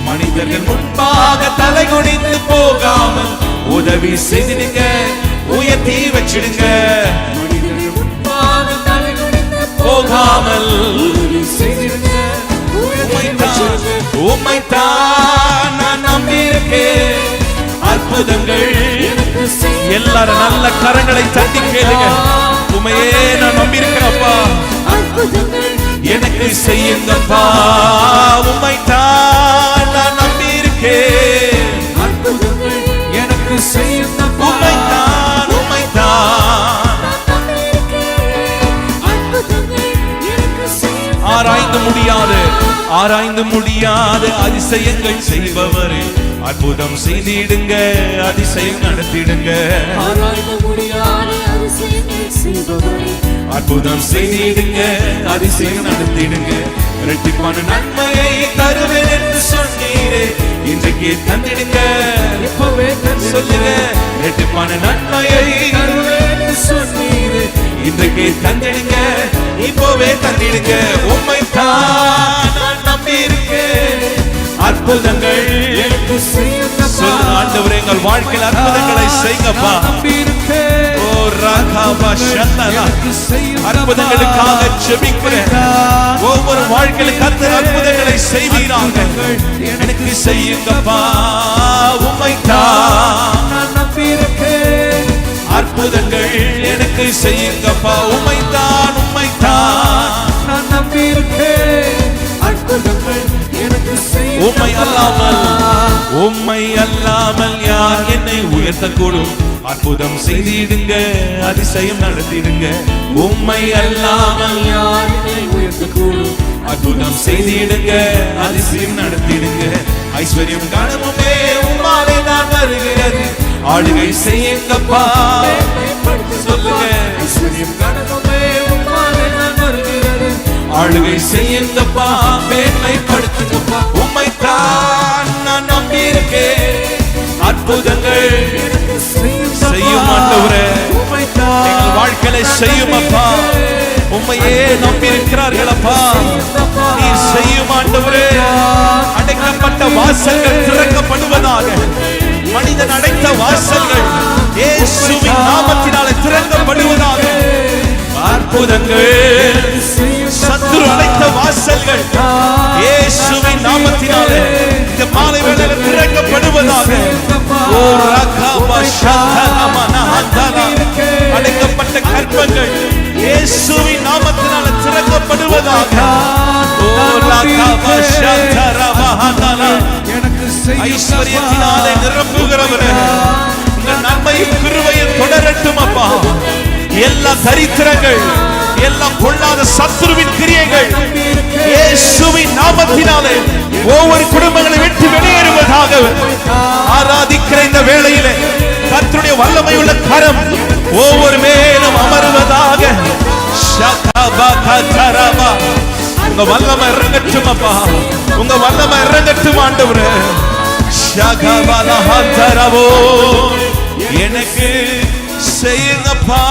மனிதர்கள் முன்பாக தலை குனிந்து போகாமல் உதவி செய்திடுங்க, உயர்த்தி வச்சிடுங்க. மனிதர்கள் முன்பாக தலை குனிந்து போகாமல் உம்மைத்தான் நான் நம்பியிருக்கேன். அற்புதங்கள் எல்லாரும் நல்ல கரங்களை தட்டி கேளுங்க. உம்மையே நான் நம்பியிருக்கிறேன்ப்பா, எனக்கு செய்யுங்கப்பா. உம்மைத்தான் நான் நம்பியிருக்கேன். அற்புதங்கள் எனக்கு செய்யுங்கப்பா. உம்மைத்தான் ஆராய்ந்து முடியாத அதிசயங்கள் செய்பவரே, அற்புதம் செய்திடுங்க, அதிசயம் நடத்திடுங்க. ஆராய்ந்து முடியாத அதிசயங்கள் செய்பவரே, அற்புதம் செய்திடுங்க, அதிசயம் நடத்திடுங்க. இரட்டிப்பான நன்மையை தருவேன் என்று சொன்னீரே, இன்றைக்கு தந்திடுங்க. இப்பவே சொல்லுங்க. இரட்டிப்பான நன்மையை தருவேன் என்று சொன்னீரே, இன்றைக்கு தந்திடுங்க, இப்பவே தந்திடுங்க. உம்மைத்தான் நான் நம்பியிருக்கேன். அற்புதங்கள் எனக்கு செய்யுங்கப்பா. சொல்லுங்க, ஆண்டவரே எங்கள் வாழ்க்கையில் அற்புதங்களை செய்யுங்கப்பா. ஓ ராகாபா ஷந்தலா, அற்புதங்களுக்காக ஜெபிக்கிறேன். ஒவ்வொரு வாழ்க்கையிலும் கர்த்தர் அற்புதங்களை செய்வீராக. எனக்கு செய்யுங்கப்பா. உம்மைத்தான் நான் நம்பியிருக்கேன். அற்புதங்கள் எனக்கு செய்யுங்கப்பா. உம்மைத்தான் நான் நம்பியிருக்கேன். அற்புதங்கள் எனக்கு செய்யுங்க. உம்மை அல்லாமல் யார் என்னை உயர்த்தக்கூடும்? அற்புதம் செய்திடுங்க, அதிசயம் நடத்திடுங்க. உம்மை அல்லாமல் யார் என்னை உயர்த்தக்கூடும்? அற்புதம் செய்திடுங்க, அதிசயம் நடத்திடுங்க. ஐஸ்வர்யம் கனமுமே உம்மாலே நான் வருகிறது. ஆளுகை செய்யுங்கப்பா. சொல்லுங்க. ஐஸ்வர்யம் கனமுமே உம்மாலே நான் வருகிறது. ஆளுகை செய்யுங்கப்பா, மேன்மைப்படுத்துங்கப்பா. உம்மைத்தான் நான் நம்பியிருக்கேன். அற்புதங்கள் செய்யும் ஆண்டவரே, எங்கள் வாழ்க்கையில செய்யும் அப்பா. உம்மையே நம்பியிருக்கிறார்களப்பா, நீர் செய்யும் ஆண்டவரே. அடைக்கப்பட்ட வாசல்கள் திறக்கப்படுவதாக. மனிதன் அடைத்த வாசல்கள் இயேசுவின் நாமத்தினாலே திறக்கப்படுவதாக. அற்புதங்கள் சத்துரு அடைத்த வாசல்கள் இயேசுவின் நாமத்தினாலே இந்த மாலை வேளையில் திறக்கப்படுவதாக. ஓ ராகாபா ஷந்தலமனா ஹந்தலா, அடைக்கப்பட்ட கற்பங்கள் இயேசுவின் நாமத்தினாலே திறக்கப்படுவதாக. ஓ ராகாபா ஷந்தலமனா ஹந்தலா, ஐஸ்வர்யத்தினாலே நிரப்புகிறவரே, உங்கள் நன்மையும் கிருபையும் தொடரட்டும் அப்பா. எல்லா தரித்திரங்கள், எல்லா பொல்லாத சத்துருவின் கிரியைகள் இயேசுவின் நாமத்தினாலே ஒவ்வொரு குடும்பங்களை விட்டு வெளியேறுவதாக. ஆராதிக்கிற இந்த வேளையிலே கர்த்தருடைய வல்லமை உள்ள கரம் ஒவ்வொரு மேலும் அமருவதாக. உங்க வல்லமை இறங்கட்டும் அப்பா, உங்க வல்லமை இறங்கட்டும் ஆண்டவரே. எனக்கு செய்யுங்கப்பா.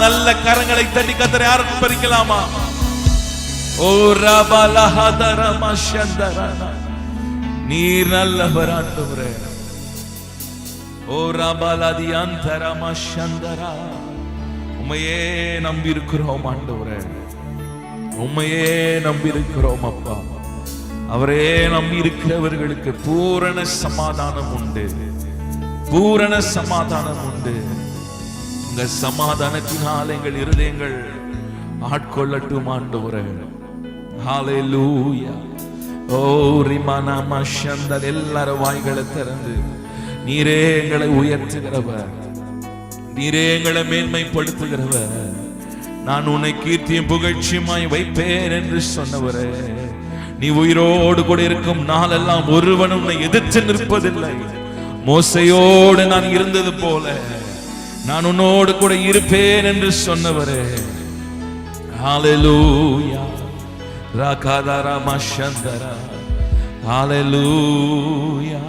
நல்ல கரங்களை தட்டி கர்த்தரை ஆராதிக்கலாமா? ஓ ரபலஹதரம ஷந்தரனா, நீர் நல்லவர் ஆண்டவரே. ஓ ரபலதி அந்தரம ஷந்தரா, உம்மையே நம்பி இருக்கிறோம் ஆண்டவரே. உம்மையே நம்பி இருக்கிறோம் அப்பா. அவரே நம்பி இருக்கிறவர்களுக்கு பூரண சமாதானம் உண்டு, பூரண சமாதானம் உண்டு. உங்க சமாதானத்தினால் எங்கள் இருதயங்கள் ஆட்கொள்ளட்டும் ஆண்டவரே. ஹல்லேலூயா. ஓ ரிமானா மஷந்தல், எல்லாரும் வாய்களை திறந்து நீரே எங்களை உயர்த்துகிறவர், நீரே எங்களை மேன்மைப்படுத்துகிறவர். நான் உன்னை கீர்த்தியும் புகழ்ச்சியுமாய் வைப்பேன் என்று சொன்னவரே, நீ உயிரோடு கூட இருக்கும் நாளெல்லாம் ஒருவன் உன்னை எதிர்த்து நிற்பதில்லை. மோசையோடு நான் இருந்தது போல நான் உன்னோடு கூட இருப்பேன் என்று சொன்னவரே, ஹalleluya ராகாதாரா மஷந்தரா, ஹalleluya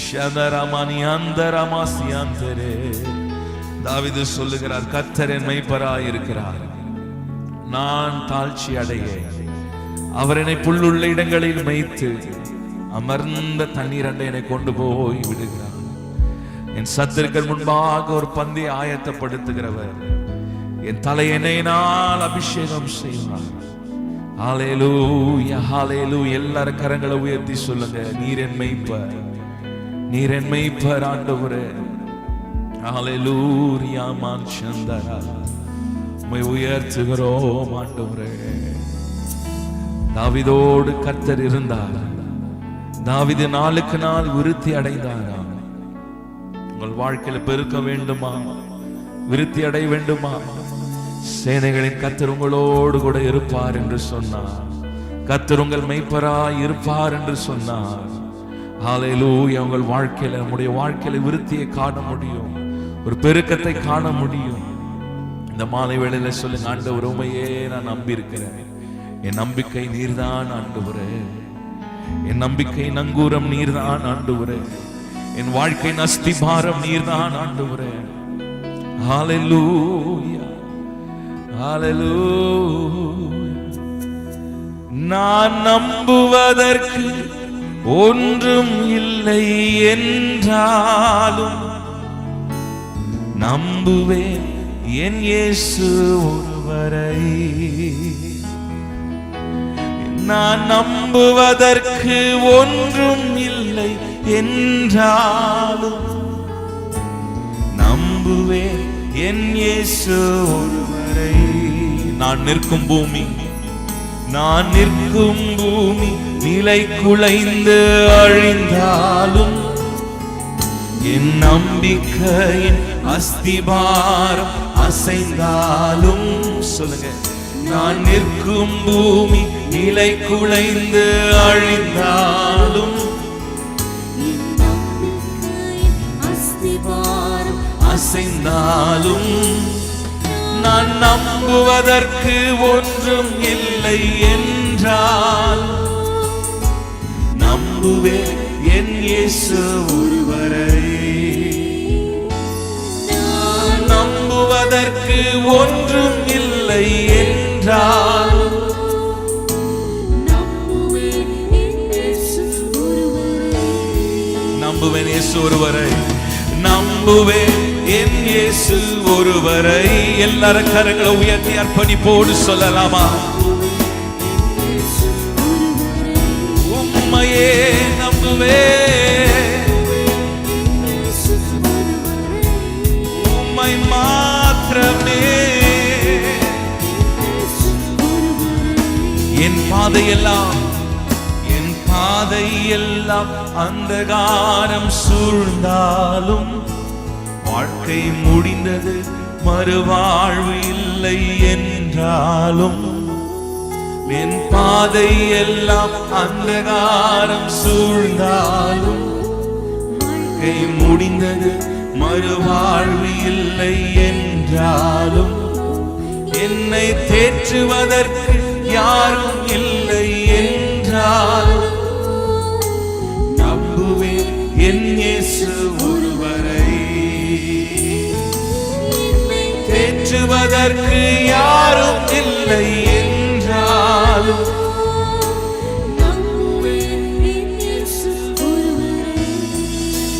ஷதரமணி அந்தரமாசியந்தரே. தாவீது சொல்லுகிறார், கர்த்தர் என் மேய்ப்பராய் இருக்கிறார், நான் தாழ்ச்சி அடையேன். அவர் என்னை புல்லுள்ள இடங்களில் மேய்த்து அமர்ந்த தண்ணீர் அண்டை என்னை கொண்டு போய் விடுகிறார். என் சத்துருக்கள் முன்பாக ஒரு பந்தை ஆயத்தப்படுத்துகிறவர், என் தலையென்னால் அபிஷேகம் செய்வார். ஹalleluya ஹalleluya. எல்லாரும் கரங்களை உயர்த்தி சொல்லுங்க, நீர் என் மேய்ப்பர், நீர் என் மேய்ப்பர் ஆண்டவரே. ஹalleluya மான்சந்தரா, உம்மை உயர்த்துகிறோம் ஆண்டவரே. தாவீதோடு கர்த்தர் இருந்தார். தாவீது நாளுக்கு நாள் விருத்தி அடைந்தாராம். உங்கள் வாழ்க்கையில பெருக்க வேண்டுமா, விருத்தி அடைய வேண்டுமா? சேனைகளின் கர்த்தர் உங்களோடு கூட இருப்பார் என்று சொன்னார். கர்த்தர் உங்கள் மேய்ப்பராய் இருப்பார் என்று சொன்னார். ஹalleluya. உங்கள் வாழ்க்கையில, நம்முடைய வாழ்க்கையில விருத்தியை காண முடியும், ஒரு பெருக்கத்தை காண முடியும். இந்த மாலை வேளையில சொல்லுங்க, ஆண்டவர் உம்மையே நான் நம்பி இருக்கிறேன். என் நம்பிக்கை நீர்தான் ஆண்டவரே, என் நம்பிக்கை நங்கூரம் நீர்தான் ஆண்டவரே, என் வாழ்க்கை அஸ்திபாரம் நீர்தான் ஆண்டவரே. ஹalleluya ஹalleluya. நான் நம்புவதற்கு ஒன்றும் இல்லை என்றாலும் நம்புவேன் என் இயேசு ஒருவரை. நான் நம்புவதற்கு ஒன்றும் இல்லை என்றாலும் நம்புவேன் என் இயேசு ஒருவரை. நான் நிற்கும் பூமி, நான் நிற்கும் பூமி நிலை குலைந்து அழிந்தாலும் என் நம்பிக்கையின் அஸ்திபாரம் அசைந்தாலும், சொல்லுங்க, நான் நிற்கும் பூமி நிலை குலைந்து அழிந்தாலும் அசைந்தாலும் நான் நம்புவதற்கு ஒன்றும் இல்லை என்றால் நம்புவேன் என் இயேசு ஒருவரை. நான் நம்புவதற்கு ஒன்றும் இல்லை என்றால் நம்புவேன் இயேசு ஒருவரை, நம்புவேன் என் இயேசு ஒருவரை. எல்லாரும் கரங்களை உயர்த்தி அர்ப்பணிப்போடு சொல்லலாமா? உம்மையே நம்புவேன், உம்மை மாத்திரமே. என் பாதையெல்லாம், என் பாதையெல்லாம் அந்தகாரம் சூழ்ந்தாலும் வாழ்க்கை முடிந்தது, மறுவாழ்வு இல்லை என்றாலும் என் பாதை எல்லாம் அந்தகாரம் சூழ்ந்தாலும் வாழ்க்கை முடிந்தது, மறுவாழ்வு இல்லை என்றாலும் என்னை தேற்றுவதற்கு யாரும் இல்லை என்றாலும் நம்புவேன் என் இயேசு ஒருவரை. தேற்றுவதற்கு யாரும் இல்லை என்றாலும்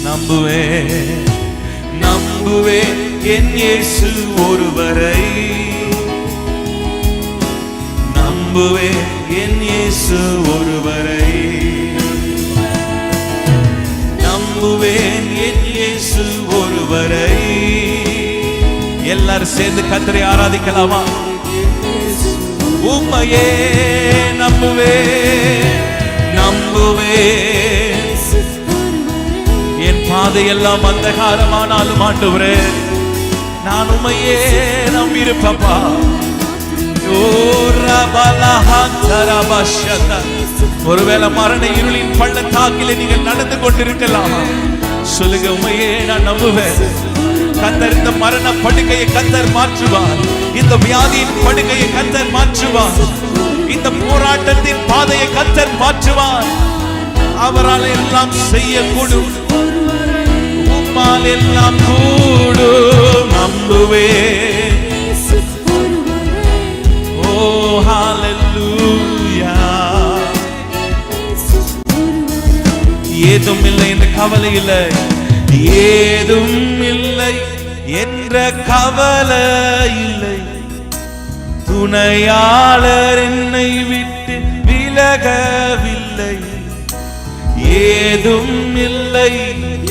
நம்புவேன், நம்புவேன் என் இயேசு ஒருவரை. நம்புவேன் என் இயேசு ஒருவரை. நம்புவேன் என் இயேசு ஒருவரை. எல்லாரும் சேர்ந்து கர்த்தரை ஆராதிக்கலாமா? உம்மையே நம்புவேன், நம்புவேன். என் பாதையெல்லாம் அந்தகாரமானாலும் ஆண்டவரே நான் உம்மையே நம்பியிருப்பப்பா. ஒருவேளை மரண இருளின் பள்ளத்தாக்கிலே நீங்கள் நடந்து கொண்டிருக்கலாம். சொல்லுங்க, உம்மையே நான் நம்புவேன். கர்த்தர் இந்த மரண படுக்கையை கர்த்தர் மாற்றுவார். இந்த வியாதியின் படுக்கையை கர்த்தர் மாற்றுவார். இந்த போராட்டத்தின் பாதையை கர்த்தர் மாற்றுவார். அவரால் எல்லாம் செய்யக்கூடும். உம்மால் எல்லாம் கூடும். நம்புவேன். ஓ ஹalleluya. ஏதும் இல்லை என்ற கவலை இல்லை, ஏதும் இல்லை என்ற கவலை இல்லை. துணையாளர் என்னை விட்டு விலகவில்லை. ஏதும் இல்லை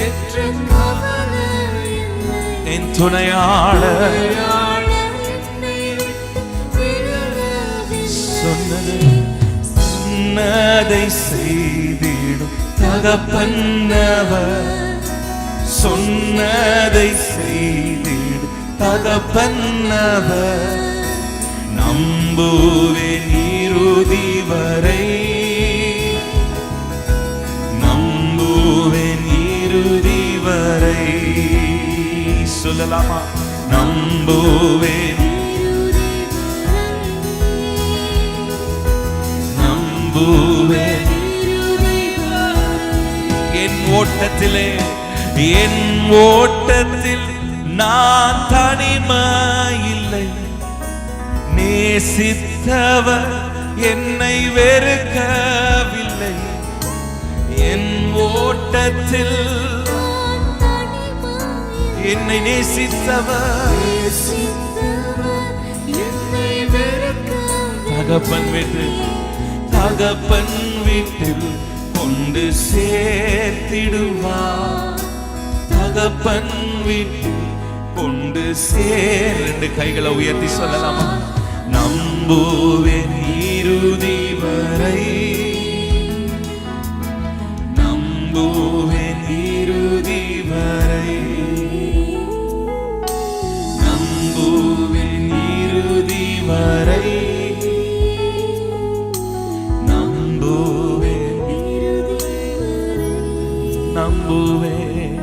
என்ற கவலை இல்லை, என் துணையாளர் சொன்னதை செய்திடும் தகப்பன்னவர். சொன்னதை செய்திடும் தகப்பன்னவர். நம்புவேன் இறுதி வரை. நம்புவேன் இறுதி வரை. சொல்லலாமா? நம்புவேன். நம்புவேன். என் ஓட்டத்திலே, என் ஓட்டத்தில் நான் தனிமையில்லை. நேசித்தவர் என்னை வெறுக்கவில்லை. என் ஓட்டத்தில் என்னை நேசித்தவர் என்னை வெறுக்கவில்லை. தகப்பன் வீட்டில், தகப்பன் வீட்டில் கொண்டு சேர்த்திடுவார். தகப்பன் வீட்டில் கொண்டு சேர். ரெண்டு கைகளை உயர்த்தி சொல்லலாமா? நம்புவேன் இறுதி வரை. நம்புவேன் இறுதி வரை. நம்புவேன் இறுதி வரை. நம்புவேன் நம்புவேன்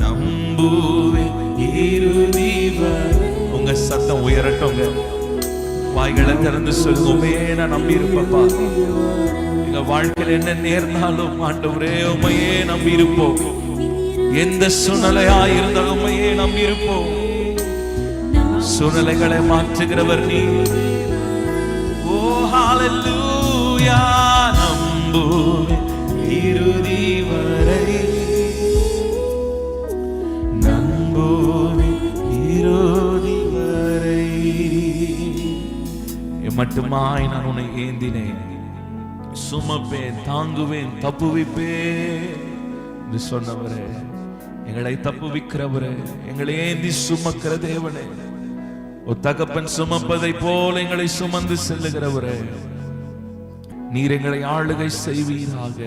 நம்புவேன் இறுதி வரை. உங்க சத்தம் உயரட்டுங்க. வாய்களை திறந்து சொல்லுமே, நான் நம்பி இருப்பப்பா. எங்க வாழ்க்கையில் என்ன நேர்ந்தாலும் ஆண்டவரே உம்மையே நம்பி இருப்போம். எந்த சூழ்நிலையா இருந்தாலும் உம்மையே நம்பி இருப்போம். சூழ்நிலைகளை மாற்றுகிறவர் நீ. ஓ ஹalleluya. நம்புவேன் இறுதி வரை. நம்புவேன் இறுதி வரை. மட்டுமாய் நான் உன்னை ஏந்தினேன், சுமப்பேன், தாங்குவேன், தப்புவிப்பேன் என்று சொன்னவரே, எங்களை தப்புவிக்கிறவரே, எங்களை ஏந்தி சுமக்கிற தேவனே, ஒரு தகப்பன் சுமப்பதை போல எங்களை சுமந்து செல்லுகிறவரே, நீர் எங்களை ஆளுகை செய்வீராக.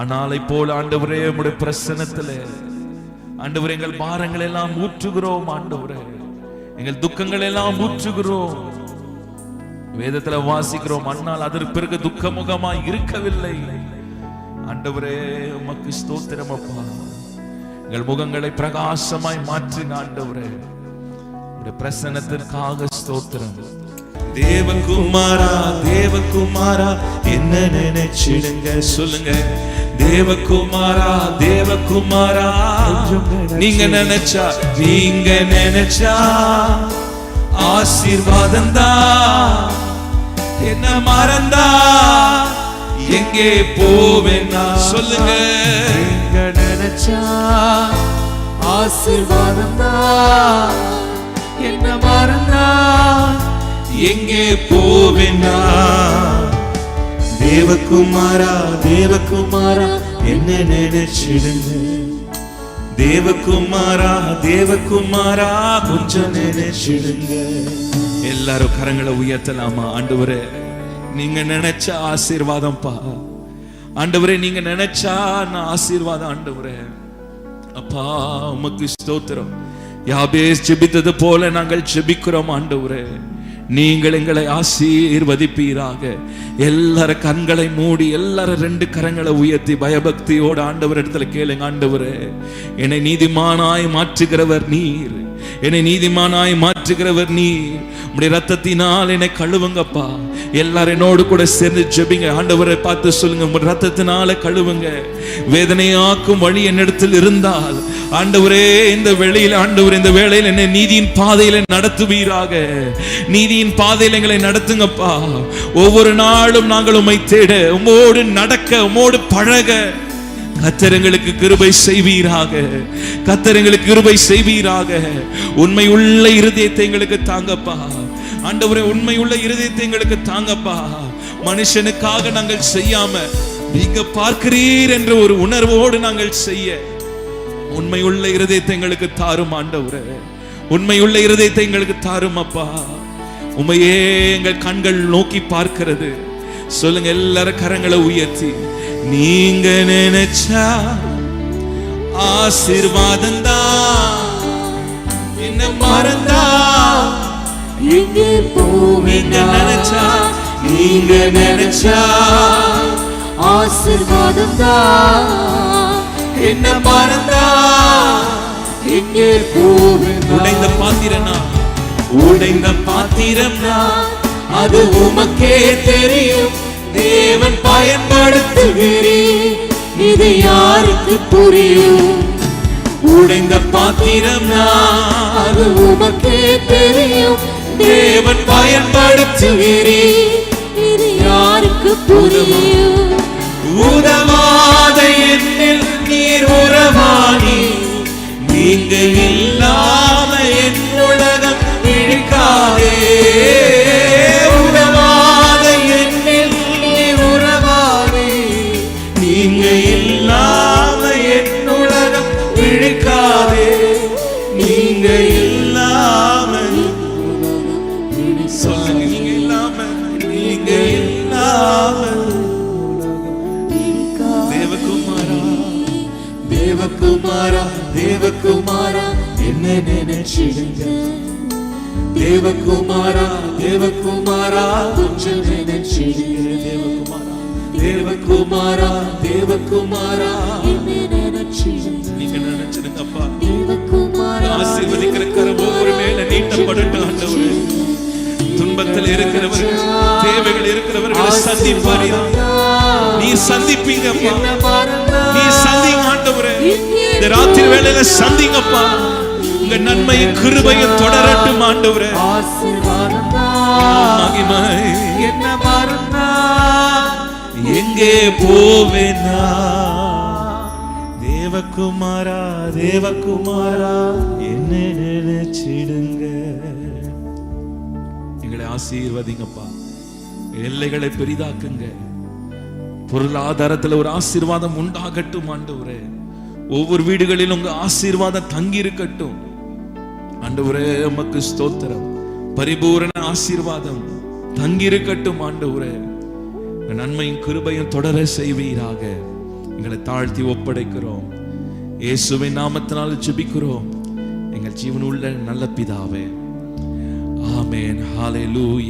ஆனாலை போல ஆண்டவரே உம்முடைய பிரசன்னத்திலே ஆண்டவரே எங்கள் பாரங்கள் எல்லாம் ஊற்றுகிறோம். ஆண்டவரே எங்கள் துக்கங்கள் எல்லாம் ஊற்றுகிறோம். வேதத்துல வாசிக்கிறோம், அன்னால் அதற்கு பிறகு துக்கமுகமாய் இருக்கவில்லை. ஆண்டவரே உமக்கு ஸ்தோத்திரம் அப்பா. எங்கள் முகங்களை பிரகாசமாய் மாற்றுங்க ஆண்டவரே. உம்முடைய பிரசன்னத்திற்காக ஸ்தோத்திரம். தேவகுமாரா தேவகுமாரா என்ன நினைச்சிடுங்க. சொல்லுங்க, தேவகுமாரா தேவகுமாரா. நீங்க நினைச்சா, நீங்க நினைச்சா ஆசீர்வாதம் தான். என்ன மறந்தா எங்கே போவேன்னா சொல்லுங்க. நீங்க நினைச்சா ஆசீர்வாதம் தான். என்ன மறந்தா எங்கே போவேன்னா. தேவகுமாரா தேவகுமாரா என்ன நினைச்சிடுங்க. தேவகுமாரா தேவகுமாரா கொஞ்சம் நினைச்சிடுங்க. எல்லாரும் கரங்களை உயர்த்தலாமா? ஆண்டவரே நீங்க நினைச்ச ஆசீர்வாதம் பா. ஆண்டவரே நீங்க நினைச்சா நான் ஆசீர்வாதம். ஆண்டவரே அப்பா உமக்கு ஸ்தோத்திரம். யாபேஸ் ஜெபித்தது போல நாங்கள் ஜெபிக்கிறோம் ஆண்டவரே. நீங்கள் எங்களை ஆசீர்வதிப்பீராக. எல்லாரும் கண்களை மூடி, எல்லாரும் 2 கரங்களை உயர்த்தி பயபக்தியோடு ஆண்டவர் இடத்துல கேளுங்க. ஆண்டவரே, என்னை நீதிமானாய் மாற்றுகிறவர் நீர், என்னை நீதிமானாய் மாற்றுகிறவர் நீர். உம்முடைய ரத்தத்தினால் என்னை கழுவுங்கப்பா. எல்லாரும் என்னோடு கூட சேர்ந்து ஜெபிங்க. ஆண்டவரை பார்த்து சொல்லுங்க, உம்முடைய ரத்தத்தினால கழுவுங்க. வேதனையாக்கும் வழி என்னிடத்தில் இருந்தால் ஆண்டவரே, இந்த வேளையில் ஆண்டவர் இந்த வேளையில் என்னை நீதியின் பாதையில நடத்துவீராக. நீதியின் பாதையில் எங்களை நடத்துங்கப்பா. ஒவ்வொரு நாளும் நாங்கள் உம்மை தேட, உம்மோடு நடக்க, உம்மோடு பழக கர்த்தர் எங்களுக்கு கிருபை செய்வீராக. கர்த்தர் எங்களுக்கு கிருபை செய்வீராக. உண்மை உள்ள இருதயத்தை எங்களுக்கு தாங்கப்பா ஆண்டவரே. உண்மை உள்ள இருதயத்தை எங்களுக்கு தாங்கப்பா. மனுஷனுக்காக நாங்கள் செய்யாம நீங்க பார்க்கிறீர் என்ற ஒரு உணர்வோடு நாங்கள் செய்ய உண்மை உள்ள இருதயத்தை எங்களுக்கு தாரும் ஆண்டவரே. உண்மை உள்ள இருதயத்தை எங்களுக்கு தாரும் அப்பா. உண்மையே எங்கள் கண்கள் நோக்கி பார்க்கிறது. சொல்லுங்க எல்லாரும் கரங்களை உயர்த்தி, நீங்க நினைச்சா ஆசீர்வாதம் தான், என்ன மறந்தா எங்கே போவீங்க. நினைச்சா, நீங்க நினைச்சா ஆசீர்வாதம் தான், என்ன மறந்தா எங்கே போவீங்க. உடைந்த பாத்திரனா, உடைந்த பாத்திரம்னா அது உமக்கே தெரியும். தேவன் பயன்படுத்துகிறீர், இது யாருக்கு புரியும். உடைந்த பாத்திரம்னா அது உமக்கே தெரியும். தேவன் பயன்படுத்துகிறீர், இது யாருக்கு புரியும். உதவாத என்னில் நீர் உறவாணி, நீங்க இல்லாம என் உலகம் பிடிக்காதே. உதவாத என்னில் நீர் உறவாணி, நீங்க இல்லாம என் உலகம் பிடிக்காதே. நீங்க இல்லாம சொல்லுங்க, நீங்க இல்லாம, நீங்க இல்லாம. தேவகுமாரா, தேவகுமாரா, தேவகுமாரா என்ன நினைச்சிடுங்க. தேவகுமாரா, தேவகுமாரா கொஞ்சம் நினைச்சிடுங்க. தேவகுமாரா, தேவகுமாரா, தேவகுமாரா என்ன நினைச்சிடுங்க. நீங்க நினைச்சிடுங்கப்பா. தேவகுமாரா ஆசீர்வதிக்கிற கரம் ஒவ்வொரு மேல நீட்டப்படட்டும் ஆண்டவரே. துன்பத்தில் இருக்கிறவர்கள், தேவைகள் இருக்கிறவர்களை சந்திப்பார். நீ சந்திப்பீங்கப்பா, நீ சந்திங்க ஆண்டவரே. இந்த ராத்திரி வேளையில சந்திங்கப்பா. உங்க நன்மையும் கிருபையும் தொடரட்டும் ஆண்டவரே. மகிமை என்ன மறந்தா எங்கே போவேனா. தேவகுமாரா, தேவகுமாரா என்ன நினைச்சிடுங்க. எங்களை ஆசீர்வதிங்கப்பா. எல்லைகளை பெரிதாக்குங்க. பொருளாதாரத்தில் ஒரு ஆசீர்வாதம் உண்டாகட்டும் ஆண்டவரே. ஒவ்வொரு வீடுகளிலும் உங்க ஆசீர்வாதம் தங்கி இருக்கட்டும் ஆண்டவரே. உமக்கு ஸ்தோத்திரம். பரிபூரண ஆசீர்வாதம் தங்கி இருக்கட்டும் ஆண்டவரே. நன்மையும் கிருபையும் தொடர செய்வீராக. எங்களை தாழ்த்தி ஒப்படைக்கிறோம். இயேசுவின் நாமத்தினால் ஜெபிக்கிறோம் எங்கள் ஜீவனுள்ள நல்ல பிதாவே. ஆமென். ஹல்லேலூயா.